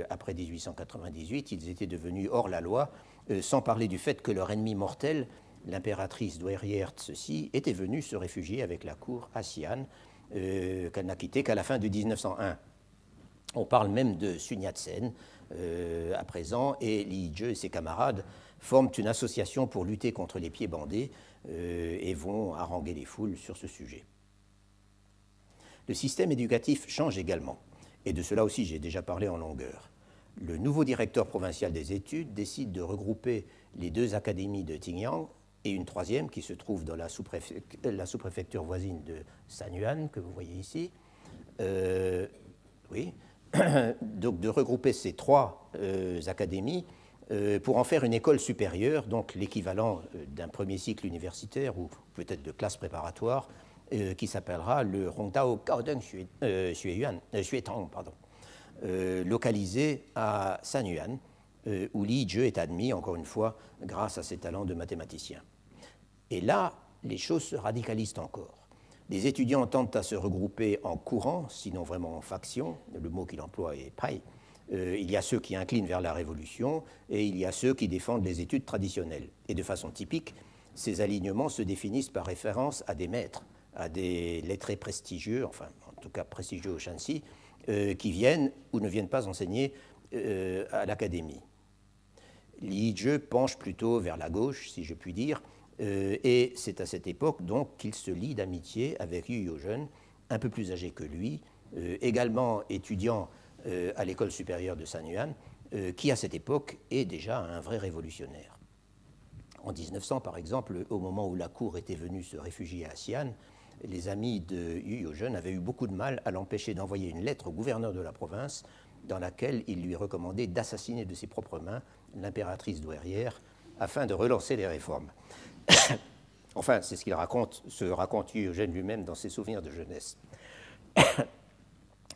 après 1898, ils étaient devenus hors la loi, sans parler du fait que leur ennemi mortel, l'impératrice douairière Tse-si, était venue se réfugier avec la cour à Xi'an, qu'elle n'a quitté qu'à la fin de 1901. On parle même de Sun Yat-sen à présent, et Li Jie et ses camarades forment une association pour lutter contre les pieds bandés et vont haranguer les foules sur ce sujet. Le système éducatif change également, et de cela aussi j'ai déjà parlé en longueur. Le nouveau directeur provincial des études décide de regrouper les deux académies de Tingyang et une troisième qui se trouve dans la sous-préfecture voisine de Sanyuan, que vous voyez ici. Oui. Donc de regrouper ces trois académies pour en faire une école supérieure, donc l'équivalent d'un premier cycle universitaire ou peut-être de classe préparatoire, qui s'appellera le Rongdao Gaodeng Xuetang, localisé à Sanyuan, où Li Jie est admis, encore une fois, grâce à ses talents de mathématicien. Et là, les choses se radicalisent encore. Les étudiants tentent à se regrouper en courant, sinon vraiment en faction, le mot qu'il emploie est pai. Il y a ceux qui inclinent vers la révolution et il y a ceux qui défendent les études traditionnelles. Et de façon typique, ces alignements se définissent par référence à des maîtres, à des lettrés prestigieux, enfin en tout cas prestigieux au Shanxi, qui viennent ou ne viennent pas enseigner à l'académie. Li Jie penche plutôt vers la gauche, si je puis dire, et c'est à cette époque donc qu'il se lie d'amitié avec Yu Yo-jeune, un peu plus âgé que lui, également étudiant à l'école supérieure de Sanyuan, qui à cette époque est déjà un vrai révolutionnaire. En 1900, par exemple, au moment où la cour était venue se réfugier à Xi'an, les amis de Yu Yo-jeune avaient eu beaucoup de mal à l'empêcher d'envoyer une lettre au gouverneur de la province dans laquelle il lui recommandait d'assassiner de ses propres mains l'impératrice douairière afin de relancer les réformes. Enfin, c'est ce qu'il raconte, Yu Yo-jeune lui-même dans ses souvenirs de jeunesse.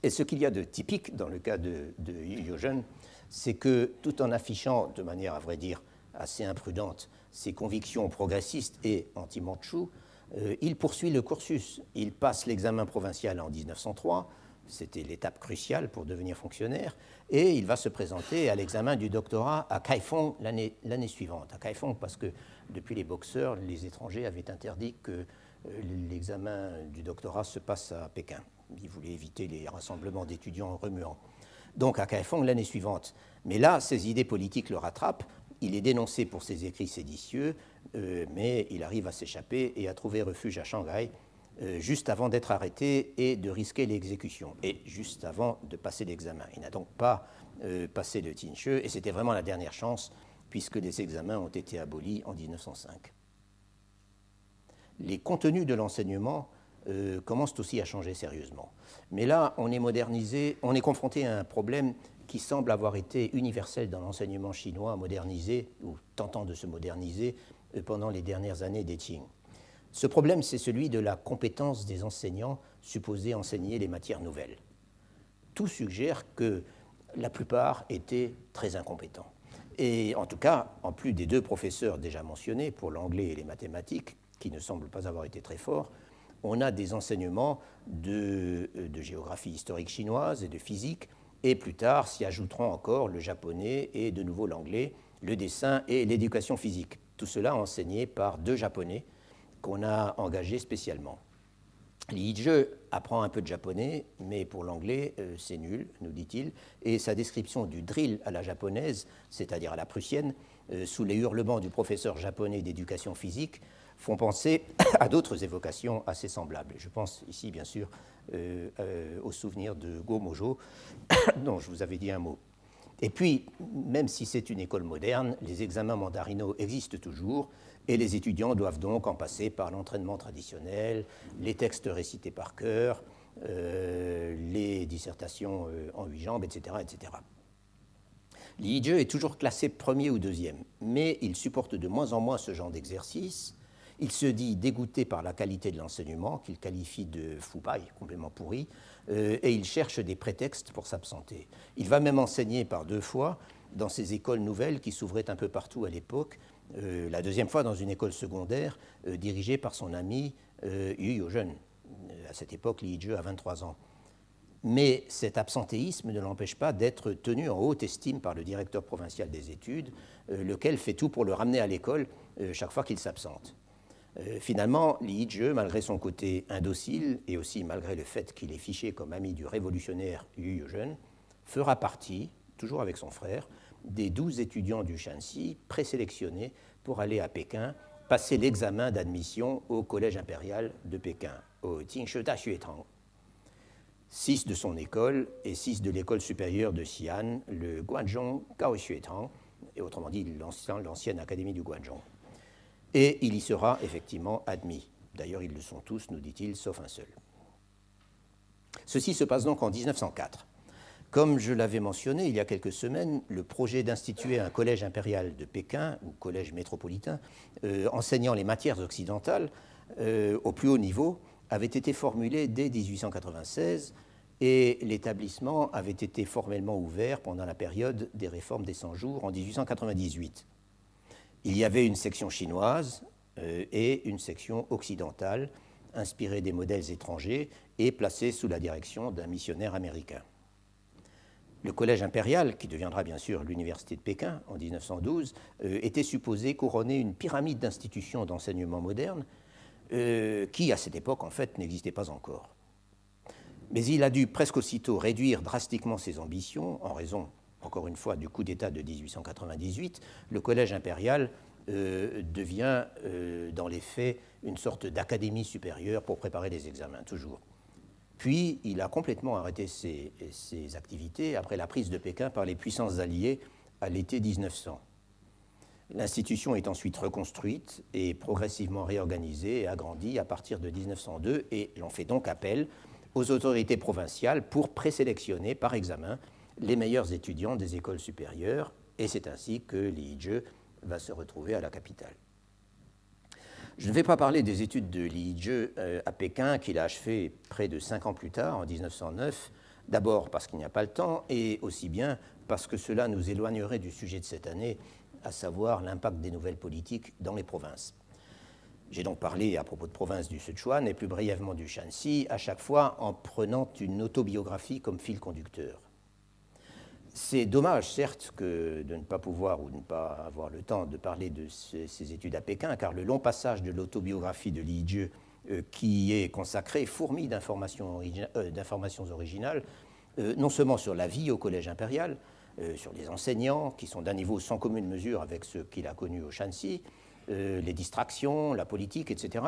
Et ce qu'il y a de typique dans le cas de Yu Yo-jeune, c'est que tout en affichant de manière, à vrai dire, assez imprudente ses convictions progressistes et anti-mandchou, il poursuit le cursus. Il passe l'examen provincial en 1903, c'était l'étape cruciale pour devenir fonctionnaire, et il va se présenter à l'examen du doctorat à Kaifeng l'année suivante. À Kaifeng parce que depuis les Boxers, les étrangers avaient interdit que l'examen du doctorat se passe à Pékin. Ils voulaient éviter les rassemblements d'étudiants remuants. Donc à Kaifeng l'année suivante. Mais là, ses idées politiques le rattrapent. Il est dénoncé pour ses écrits séditieux, mais il arrive à s'échapper et à trouver refuge à Shanghai, juste avant d'être arrêté et de risquer l'exécution, et juste avant de passer l'examen. Il n'a donc pas passé le Tinche, et c'était vraiment la dernière chance, puisque les examens ont été abolis en 1905. Les contenus de l'enseignement commencent aussi à changer sérieusement. Mais là, on est confronté à un problème qui semble avoir été universel dans l'enseignement chinois modernisé, ou tentant de se moderniser, pendant les dernières années des Qing. Ce problème, c'est celui de la compétence des enseignants supposés enseigner les matières nouvelles. Tout suggère que la plupart étaient très incompétents. Et en tout cas, en plus des deux professeurs déjà mentionnés pour l'anglais et les mathématiques, qui ne semblent pas avoir été très forts, on a des enseignements de géographie historique chinoise et de physique, et plus tard s'y ajouteront encore le japonais et de nouveau l'anglais, le dessin et l'éducation physique. Tout cela enseigné par deux japonais qu'on a engagés spécialement. Li Jie apprend un peu de japonais, mais pour l'anglais, c'est nul, nous dit-il, et sa description du drill à la japonaise, c'est-à-dire à la prussienne, sous les hurlements du professeur japonais d'éducation physique, font penser à d'autres évocations assez semblables. Je pense ici, bien sûr, au souvenir de Go Mojo, dont je vous avais dit un mot. Et puis, même si c'est une école moderne, les examens mandarinaux existent toujours, et les étudiants doivent donc en passer par l'entraînement traditionnel, les textes récités par cœur, les dissertations en 8 jambes, etc., etc. Li Yizhe est toujours classé premier ou deuxième, mais il supporte de moins en moins ce genre d'exercice. Il se dit dégoûté par la qualité de l'enseignement, qu'il qualifie de foupaille, complètement pourri, et il cherche des prétextes pour s'absenter. Il va même enseigner par 2 fois dans ces écoles nouvelles qui s'ouvraient un peu partout à l'époque, la deuxième fois dans une école secondaire dirigée par son ami Yu Yo-jeune. À cette époque, Li Yizhe a 23 ans. Mais cet absentéisme ne l'empêche pas d'être tenu en haute estime par le directeur provincial des études, lequel fait tout pour le ramener à l'école chaque fois qu'il s'absente. Finalement, Li Yizhe, malgré son côté indocile et aussi malgré le fait qu'il est fiché comme ami du révolutionnaire Yu Yo-jeune, fera partie, toujours avec son frère, des 12 étudiants du Shanxi présélectionnés pour aller à Pékin passer l'examen d'admission au Collège impérial de Pékin, au Jingshe Daxuetang. 6 de son école et 6 de l'école supérieure de Xi'an, le Guanzhong Gaoxuetang, et autrement dit l'ancienne académie du Guanzhong. Et il y sera effectivement admis. D'ailleurs, ils le sont tous, nous dit-il, sauf un seul. Ceci se passe donc en 1904. Comme je l'avais mentionné il y a quelques semaines, le projet d'instituer un collège impérial de Pékin, ou collège métropolitain, enseignant les matières occidentales au plus haut niveau, avait été formulé dès 1896 et l'établissement avait été formellement ouvert pendant la période des réformes des 100 jours en 1898. Il y avait une section chinoise et une section occidentale, inspirée des modèles étrangers et placée sous la direction d'un missionnaire américain. Le collège impérial, qui deviendra bien sûr l'université de Pékin en 1912, était supposé couronner une pyramide d'institutions d'enseignement moderne qui, à cette époque, en fait, n'existait pas encore. Mais il a dû presque aussitôt réduire drastiquement ses ambitions en raison, encore une fois, du coup d'État de 1898. Le collège impérial devient, dans les faits, une sorte d'académie supérieure pour préparer les examens, toujours. Puis, il a complètement arrêté ses activités après la prise de Pékin par les puissances alliées à l'été 1900. L'institution est ensuite reconstruite et progressivement réorganisée et agrandie à partir de 1902 et l'on fait donc appel aux autorités provinciales pour présélectionner par examen les meilleurs étudiants des écoles supérieures et c'est ainsi que Li Yizhe va se retrouver à la capitale. Je ne vais pas parler des études de Li Yizhe à Pékin qu'il a achevées près de 5 ans plus tard, en 1909, d'abord parce qu'il n'y a pas le temps et aussi bien parce que cela nous éloignerait du sujet de cette année, à savoir l'impact des nouvelles politiques dans les provinces. J'ai donc parlé à propos de provinces du Sichuan et plus brièvement du Shanxi, à chaque fois en prenant une autobiographie comme fil conducteur. C'est dommage, certes, de ne pas pouvoir ou de ne pas avoir le temps de parler de ces études à Pékin, car le long passage de l'autobiographie de Li Yizhe qui est consacré fourmille d'informations originales, non seulement sur la vie au collège impérial, sur les enseignants qui sont d'un niveau sans commune mesure avec ceux qu'il a connus au Shanxi, les distractions, la politique, etc.,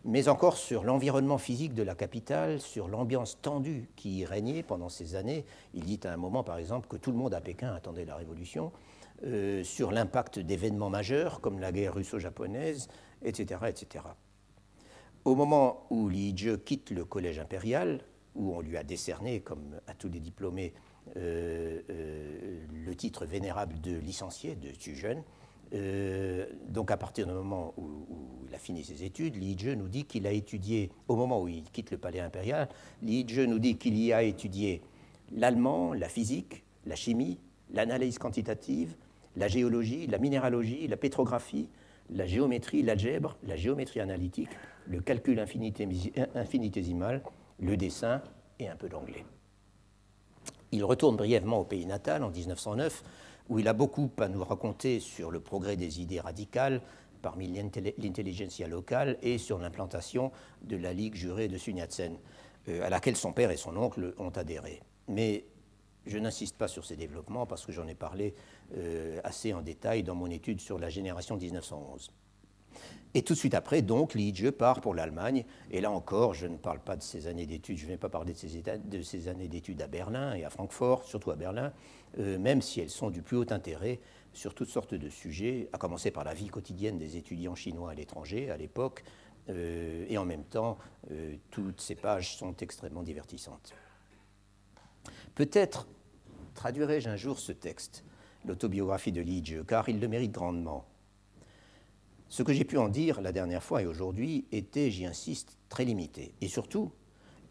mais encore sur l'environnement physique de la capitale, sur l'ambiance tendue qui y régnait pendant ces années. Il dit à un moment, par exemple, que tout le monde à Pékin attendait la révolution, sur l'impact d'événements majeurs comme la guerre russo-japonaise, etc., etc. Au moment où Li Yizhe quitte le collège impérial, où on lui a décerné, comme à tous les diplômés, le titre vénérable de licencié, de Zhujen, donc à partir du moment où il a fini ses études, Li Yizhe nous dit qu'il a étudié, au moment où il quitte le palais impérial, Li Yizhe nous dit qu'il y a étudié l'allemand, la physique, la chimie, l'analyse quantitative, la géologie, la minéralogie, la pétrographie, la géométrie, l'algèbre, la géométrie analytique, le calcul infinitésimal, le dessin et un peu d'anglais. Il retourne brièvement au pays natal en 1909, où il a beaucoup à nous raconter sur le progrès des idées radicales parmi l'intelligentsia locale et sur l'implantation de la Ligue jurée de Sun Yat-sen, à laquelle son père et son oncle ont adhéré. Mais je n'insiste pas sur ces développements parce que j'en ai parlé assez en détail dans mon étude sur la génération 1911. Et tout de suite après, donc, Li Yizhe part pour l'Allemagne. Et là encore, je ne parle pas de ses années d'études, je ne vais pas parler de ses années d'études à Berlin et à Francfort, surtout à Berlin, même si elles sont du plus haut intérêt sur toutes sortes de sujets, à commencer par la vie quotidienne des étudiants chinois à l'étranger à l'époque, et en même temps, toutes ces pages sont extrêmement divertissantes. Peut-être traduirai-je un jour ce texte. l'autobiographie de Liedje, car il le mérite grandement. Ce que j'ai pu en dire la dernière fois et aujourd'hui était, j'y insiste, très limité. Et surtout,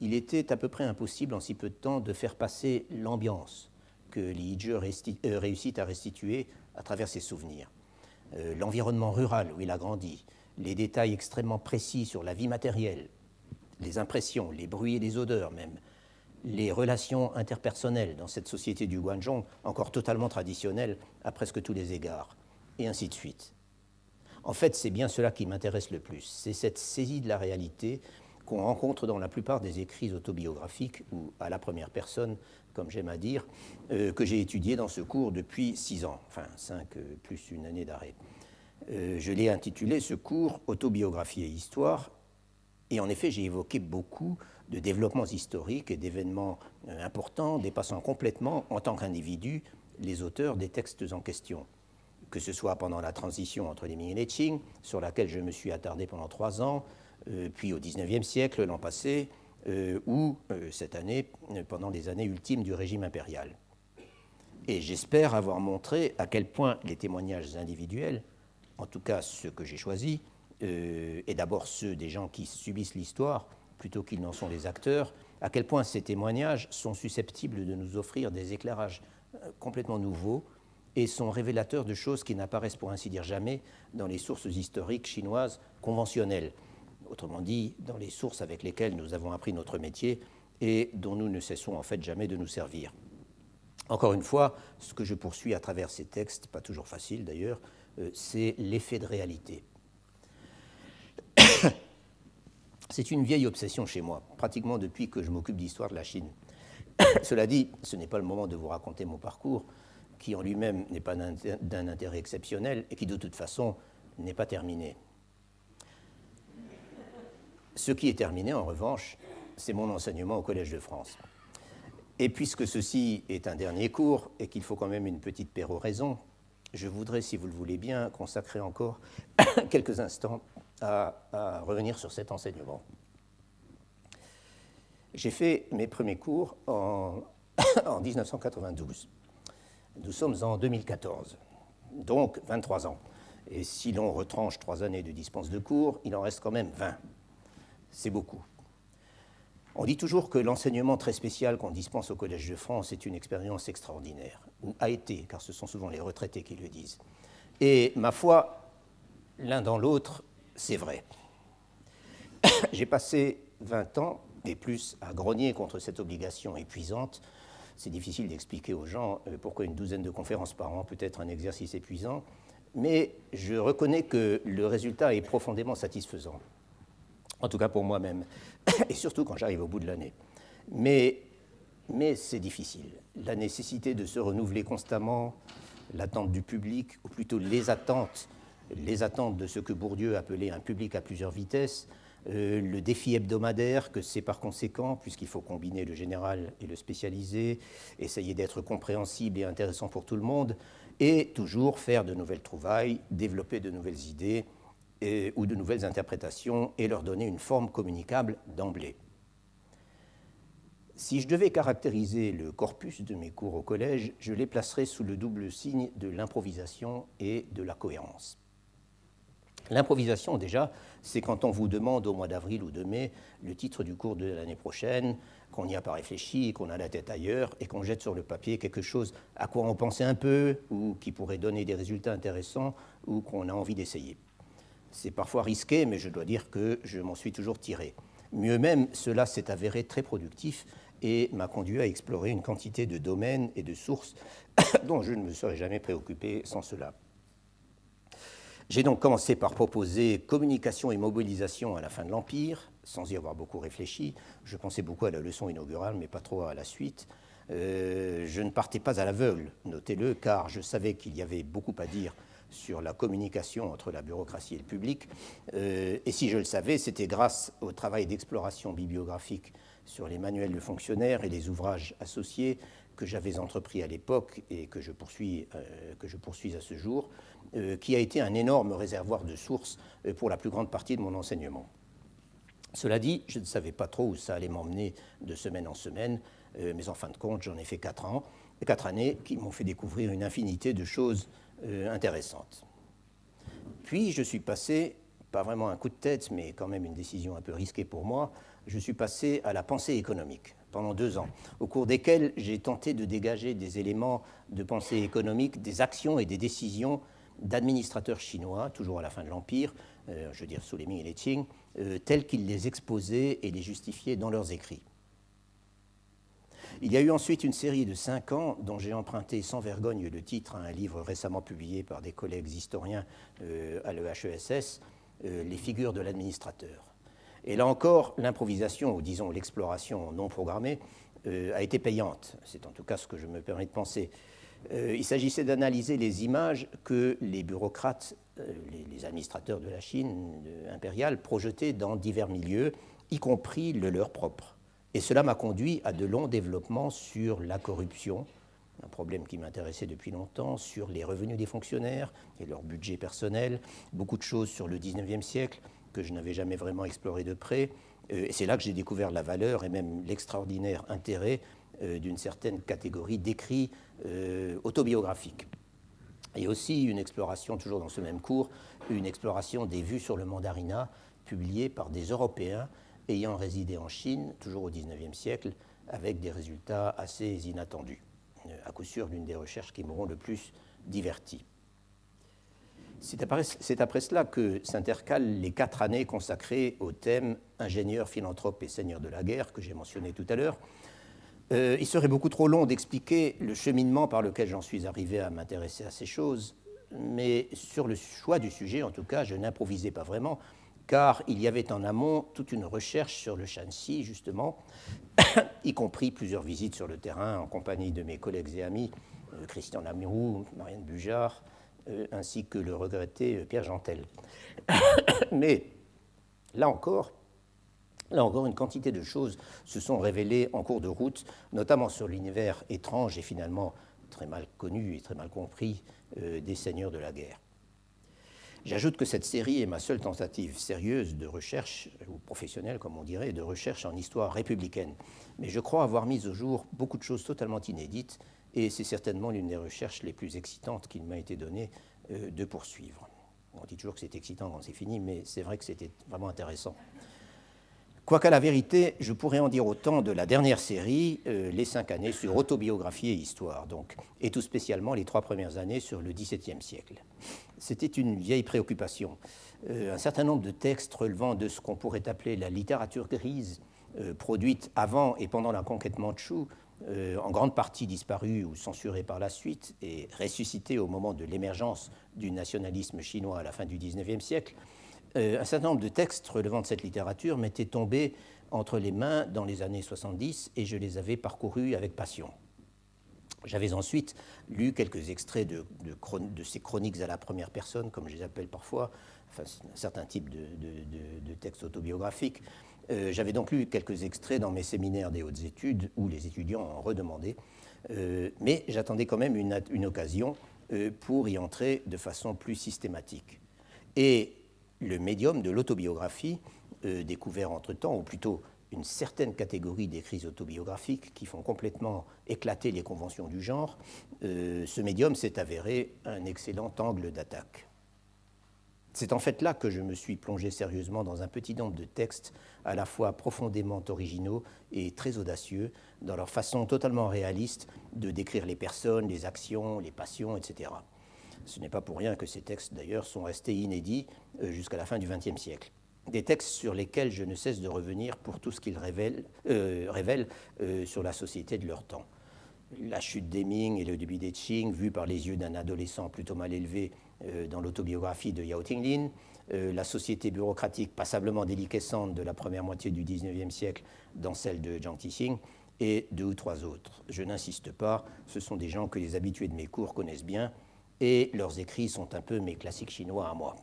il était à peu près impossible en si peu de temps de faire passer l'ambiance que Liedje réussit à restituer à travers ses souvenirs. L'environnement rural où il a grandi, les détails extrêmement précis sur la vie matérielle, les impressions, les bruits et les odeurs même, les relations interpersonnelles dans cette société du Guangdong, encore totalement traditionnelle à presque tous les égards, et ainsi de suite. En fait, c'est bien cela qui m'intéresse le plus, c'est cette saisie de la réalité qu'on rencontre dans la plupart des écrits autobiographiques ou à la première personne, comme j'aime à dire, que j'ai étudié dans ce cours depuis 6 ans, enfin 5 plus une année d'arrêt. Je l'ai intitulé ce cours « Autobiographie et histoire », et en effet j'ai évoqué beaucoup de développements historiques et d'événements importants dépassant complètement en tant qu'individus les auteurs des textes en question, que ce soit pendant la transition entre les Ming et les Qing, sur laquelle je me suis attardé pendant 3 ans, puis au XIXe siècle, l'an passé, ou cette année, pendant les années ultimes du régime impérial. Et j'espère avoir montré à quel point les témoignages individuels, en tout cas ceux que j'ai choisis, et d'abord ceux des gens qui subissent l'histoire, plutôt qu'ils n'en sont les acteurs, à quel point ces témoignages sont susceptibles de nous offrir des éclairages complètement nouveaux et sont révélateurs de choses qui n'apparaissent pour ainsi dire jamais dans les sources historiques chinoises conventionnelles. Autrement dit, dans les sources avec lesquelles nous avons appris notre métier et dont nous ne cessons en fait jamais de nous servir. Encore une fois, ce que je poursuis à travers ces textes, pas toujours facile d'ailleurs, c'est l'effet de réalité. C'est une vieille obsession chez moi, pratiquement depuis que je m'occupe d'histoire de la Chine. Cela dit, ce n'est pas le moment de vous raconter mon parcours, qui en lui-même n'est pas d'un intérêt exceptionnel et qui de toute façon n'est pas terminé. Ce qui est terminé, en revanche, c'est mon enseignement au Collège de France. Et puisque ceci est un dernier cours et qu'il faut quand même une petite péroraison, je voudrais, si vous le voulez bien, consacrer encore quelques instants à revenir sur cet enseignement. J'ai fait mes premiers cours en 1992. Nous sommes en 2014, donc 23 ans. Et si l'on retranche 3 années de dispense de cours, il en reste quand même 20. C'est beaucoup. On dit toujours que l'enseignement très spécial qu'on dispense au Collège de France est une expérience extraordinaire, ou a été, car ce sont souvent les retraités qui le disent. Et ma foi, l'un dans l'autre, c'est vrai. J'ai passé 20 ans et plus à grogner contre cette obligation épuisante. C'est difficile d'expliquer aux gens pourquoi une douzaine de conférences par an peut être un exercice épuisant, mais je reconnais que le résultat est profondément satisfaisant. En tout cas pour moi-même, et surtout quand j'arrive au bout de l'année. Mais c'est difficile. La nécessité de se renouveler constamment, l'attente du public, ou plutôt les attentes de ce que Bourdieu appelait un public à plusieurs vitesses, le défi hebdomadaire que c'est par conséquent, puisqu'il faut combiner le général et le spécialisé, essayer d'être compréhensible et intéressant pour tout le monde, et toujours faire de nouvelles trouvailles, développer de nouvelles idées, ou de nouvelles interprétations et leur donner une forme communicable d'emblée. Si je devais caractériser le corpus de mes cours au collège, je les placerais sous le double signe de l'improvisation et de la cohérence. L'improvisation, déjà, c'est quand on vous demande au mois d'avril ou de mai le titre du cours de l'année prochaine, qu'on n'y a pas réfléchi, qu'on a la tête ailleurs et qu'on jette sur le papier quelque chose à quoi on pensait un peu ou qui pourrait donner des résultats intéressants ou qu'on a envie d'essayer. C'est parfois risqué, mais je dois dire que je m'en suis toujours tiré. Mieux même, cela s'est avéré très productif et m'a conduit à explorer une quantité de domaines et de sources dont je ne me serais jamais préoccupé sans cela. J'ai donc commencé par proposer communication et mobilisation à la fin de l'Empire, sans y avoir beaucoup réfléchi. Je pensais beaucoup à la leçon inaugurale, mais pas trop à la suite. Je ne partais pas à l'aveugle, notez-le, car je savais qu'il y avait beaucoup à dire sur la communication entre la bureaucratie et le public. Et si je le savais, c'était grâce au travail d'exploration bibliographique sur les manuels de fonctionnaires et les ouvrages associés que j'avais entrepris à l'époque et que je poursuis à ce jour, qui a été un énorme réservoir de sources pour la plus grande partie de mon enseignement. Cela dit, je ne savais pas trop où ça allait m'emmener de semaine en semaine, mais en fin de compte, j'en ai fait 4 ans. 4 années qui m'ont fait découvrir une infinité de choses intéressantes. Puis je suis passé, pas vraiment un coup de tête, mais quand même une décision un peu risquée pour moi, je suis passé à la pensée économique pendant 2 ans, au cours desquels j'ai tenté de dégager des éléments de pensée économique, des actions et des décisions d'administrateurs chinois, toujours à la fin de l'Empire, je veux dire sous les Ming et les Qing, tels qu'ils les exposaient et les justifiaient dans leurs écrits. Il y a eu ensuite une série de 5 ans dont j'ai emprunté sans vergogne le titre à un livre récemment publié par des collègues historiens à l'EHESS, Les figures de l'administrateur. Et là encore, l'improvisation, ou disons l'exploration non programmée, a été payante. C'est en tout cas ce que je me permets de penser. Il s'agissait d'analyser les images que les bureaucrates, les administrateurs de la Chine impériale, projetaient dans divers milieux, y compris le leur propre. Et cela m'a conduit à de longs développements sur la corruption, un problème qui m'intéressait depuis longtemps, sur les revenus des fonctionnaires et leur budget personnel, beaucoup de choses sur le XIXe siècle que je n'avais jamais vraiment exploré de près. Et c'est là que j'ai découvert la valeur et même l'extraordinaire intérêt d'une certaine catégorie d'écrits autobiographiques. Et aussi une exploration, toujours dans ce même cours, une exploration des vues sur le mandarinat publiées par des Européens ayant résidé en Chine, toujours au XIXe siècle, avec des résultats assez inattendus. À coup sûr, l'une des recherches qui m'auront le plus diverti. C'est après cela que s'intercalent les 4 années consacrées au thème ingénieur, philanthrope et seigneur de la guerre que j'ai mentionné tout à l'heure. Il serait beaucoup trop long d'expliquer le cheminement par lequel j'en suis arrivé à m'intéresser à ces choses, mais sur le choix du sujet, en tout cas, je n'improvisais pas vraiment, car il y avait en amont toute une recherche sur le Shanxi, justement, y compris plusieurs visites sur le terrain en compagnie de mes collègues et amis, Christian Lamirou, Marianne Bujard, ainsi que le regretté Pierre Jantel. Mais là encore, une quantité de choses se sont révélées en cours de route, notamment sur l'univers étrange et finalement très mal connu et très mal compris des seigneurs de la guerre. J'ajoute que cette série est ma seule tentative sérieuse de recherche, ou professionnelle comme on dirait, de recherche en histoire républicaine. Mais je crois avoir mis au jour beaucoup de choses totalement inédites, et c'est certainement l'une des recherches les plus excitantes qu'il m'a été donné de poursuivre. On dit toujours que c'est excitant quand c'est fini, mais c'est vrai que c'était vraiment intéressant. Quoiqu'à la vérité, je pourrais en dire autant de la dernière série, les 5 années sur autobiographie et histoire, donc, et tout spécialement les 3 premières années sur le XVIIe siècle. C'était une vieille préoccupation. Un certain nombre de textes relevant de ce qu'on pourrait appeler la littérature grise, produite avant et pendant la conquête mandchoue, en grande partie disparue ou censurée par la suite et ressuscitée au moment de l'émergence du nationalisme chinois à la fin du XIXe siècle, un certain nombre de textes relevant de cette littérature m'étaient tombés entre les mains dans les années 70 et je les avais parcourus avec passion. J'avais ensuite lu quelques extraits de ces chroniques à la première personne, comme je les appelle parfois, enfin, un certain type de textes autobiographiques. J'avais donc lu quelques extraits dans mes séminaires des hautes études où les étudiants en redemandaient, mais j'attendais quand même une occasion pour y entrer de façon plus systématique. Et le médium de l'autobiographie, découvert entre-temps, ou plutôt une certaine catégorie d'écrits autobiographiques qui font complètement éclater les conventions du genre, ce médium s'est avéré un excellent angle d'attaque. C'est en fait là que je me suis plongé sérieusement dans un petit nombre de textes à la fois profondément originaux et très audacieux, dans leur façon totalement réaliste de décrire les personnes, les actions, les passions, etc. Ce n'est pas pour rien que ces textes, d'ailleurs, sont restés inédits jusqu'à la fin du XXe siècle. Des textes sur lesquels je ne cesse de revenir pour tout ce qu'ils révèlent sur la société de leur temps. La chute des Ming et le début des Qing, vu par les yeux d'un adolescent plutôt mal élevé dans l'autobiographie de Yao Tinglin, la société bureaucratique passablement déliquescente de la première moitié du XIXe siècle dans celle de Jiang Tixing, et 2 ou 3 autres. Je n'insiste pas, ce sont des gens que les habitués de mes cours connaissent bien, et leurs écrits sont un peu mes classiques chinois à moi.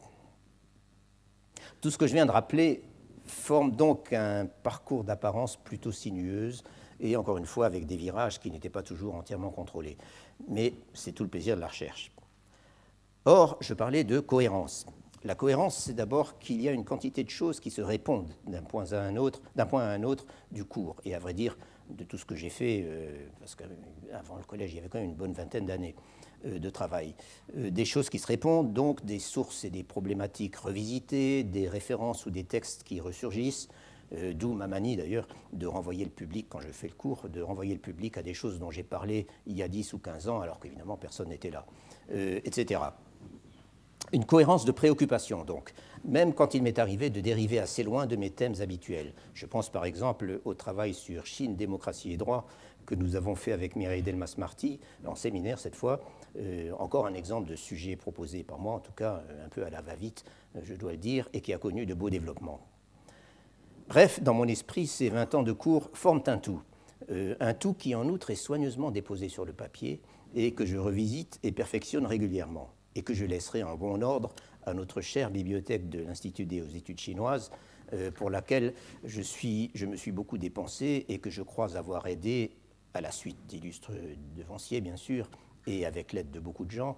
Tout ce que je viens de rappeler forme donc un parcours d'apparence plutôt sinueuse, et encore une fois avec des virages qui n'étaient pas toujours entièrement contrôlés. Mais c'est tout le plaisir de la recherche. Or, je parlais de cohérence. La cohérence, c'est d'abord qu'il y a une quantité de choses qui se répondent d'un point à un autre du cours. Et à vrai dire, de tout ce que j'ai fait, parce qu'avant le collège, il y avait quand même une bonne vingtaine d'années de travail. Des choses qui se répondent, donc des sources et des problématiques revisitées, des références ou des textes qui ressurgissent, d'où ma manie d'ailleurs de renvoyer le public, quand je fais le cours, de renvoyer le public à des choses dont j'ai parlé il y a 10 ou 15 ans, alors qu'évidemment personne n'était là, etc. Une cohérence de préoccupation, donc, même quand il m'est arrivé de dériver assez loin de mes thèmes habituels. Je pense par exemple au travail sur Chine, démocratie et droit que nous avons fait avec Mireille Delmas-Marty, en séminaire cette fois. Encore un exemple de sujet proposé par moi, en tout cas un peu à la va-vite, je dois le dire, et qui a connu de beaux développements. Bref, dans mon esprit, ces 20 ans de cours forment un tout qui en outre est soigneusement déposé sur le papier et que je revisite et perfectionne régulièrement, et que je laisserai en bon ordre à notre chère bibliothèque de l'Institut des hautes études chinoises, pour laquelle je me suis beaucoup dépensé et que je crois avoir aidé, à la suite d'illustres devanciers bien sûr, et avec l'aide de beaucoup de gens,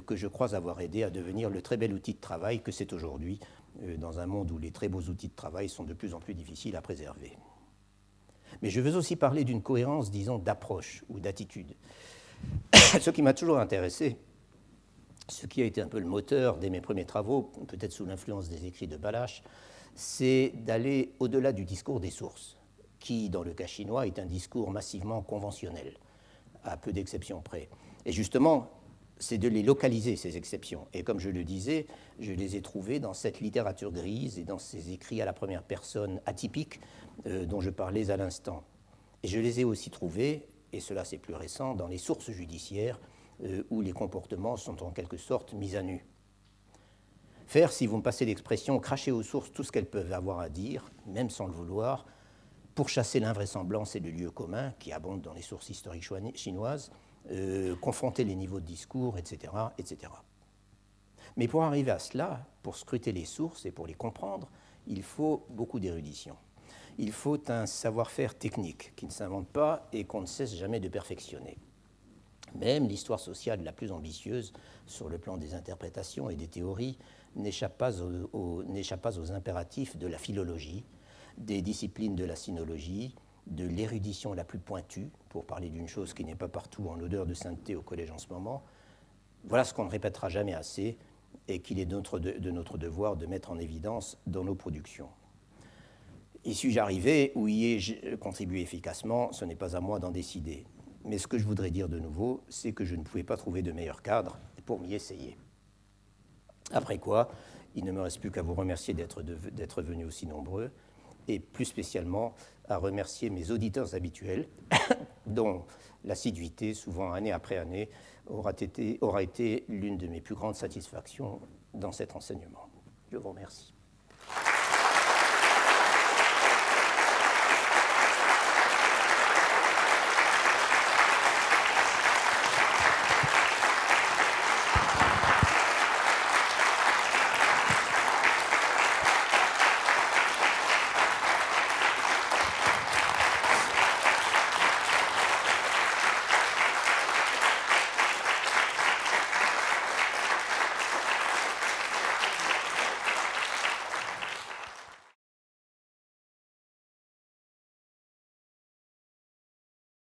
que je crois avoir aidé à devenir le très bel outil de travail que c'est aujourd'hui, dans un monde où les très beaux outils de travail sont de plus en plus difficiles à préserver. Mais je veux aussi parler d'une cohérence, disons, d'approche ou d'attitude. Ce qui m'a toujours intéressé, ce qui a été un peu le moteur dès mes premiers travaux, peut-être sous l'influence des écrits de Balach, c'est d'aller au-delà du discours des sources, qui, dans le cas chinois, est un discours massivement conventionnel, à peu d'exceptions près. Et justement, c'est de les localiser, ces exceptions. Et comme je le disais, je les ai trouvées dans cette littérature grise et dans ces écrits à la première personne atypiques dont je parlais à l'instant. Et je les ai aussi trouvées, et cela c'est plus récent, dans les sources judiciaires où les comportements sont en quelque sorte mis à nu. Faire, si vous me passez l'expression, cracher aux sources tout ce qu'elles peuvent avoir à dire, même sans le vouloir, pour chasser l'invraisemblance et le lieu commun qui abondent dans les sources historiques chinoises, confronter les niveaux de discours, etc., etc. Mais pour arriver à cela, pour scruter les sources et pour les comprendre, il faut beaucoup d'érudition. Il faut un savoir-faire technique qui ne s'invente pas et qu'on ne cesse jamais de perfectionner. Même l'histoire sociale la plus ambitieuse, sur le plan des interprétations et des théories, n'échappe pas aux impératifs de la philologie, des disciplines de la sinologie, de l'érudition la plus pointue, pour parler d'une chose qui n'est pas partout en odeur de sainteté au collège en ce moment. Voilà ce qu'on ne répétera jamais assez et qu'il est de notre devoir de mettre en évidence dans nos productions. Y suis-je arrivé ou y ai-je contribué efficacement? Ce n'est pas à moi d'en décider. Mais ce que je voudrais dire de nouveau, c'est que je ne pouvais pas trouver de meilleur cadre pour m'y essayer. Après quoi, il ne me reste plus qu'à vous remercier d'être venus aussi nombreux, et plus spécialement à remercier mes auditeurs habituels, dont l'assiduité, souvent année après année, aura été l'une de mes plus grandes satisfactions dans cet enseignement. Je vous remercie.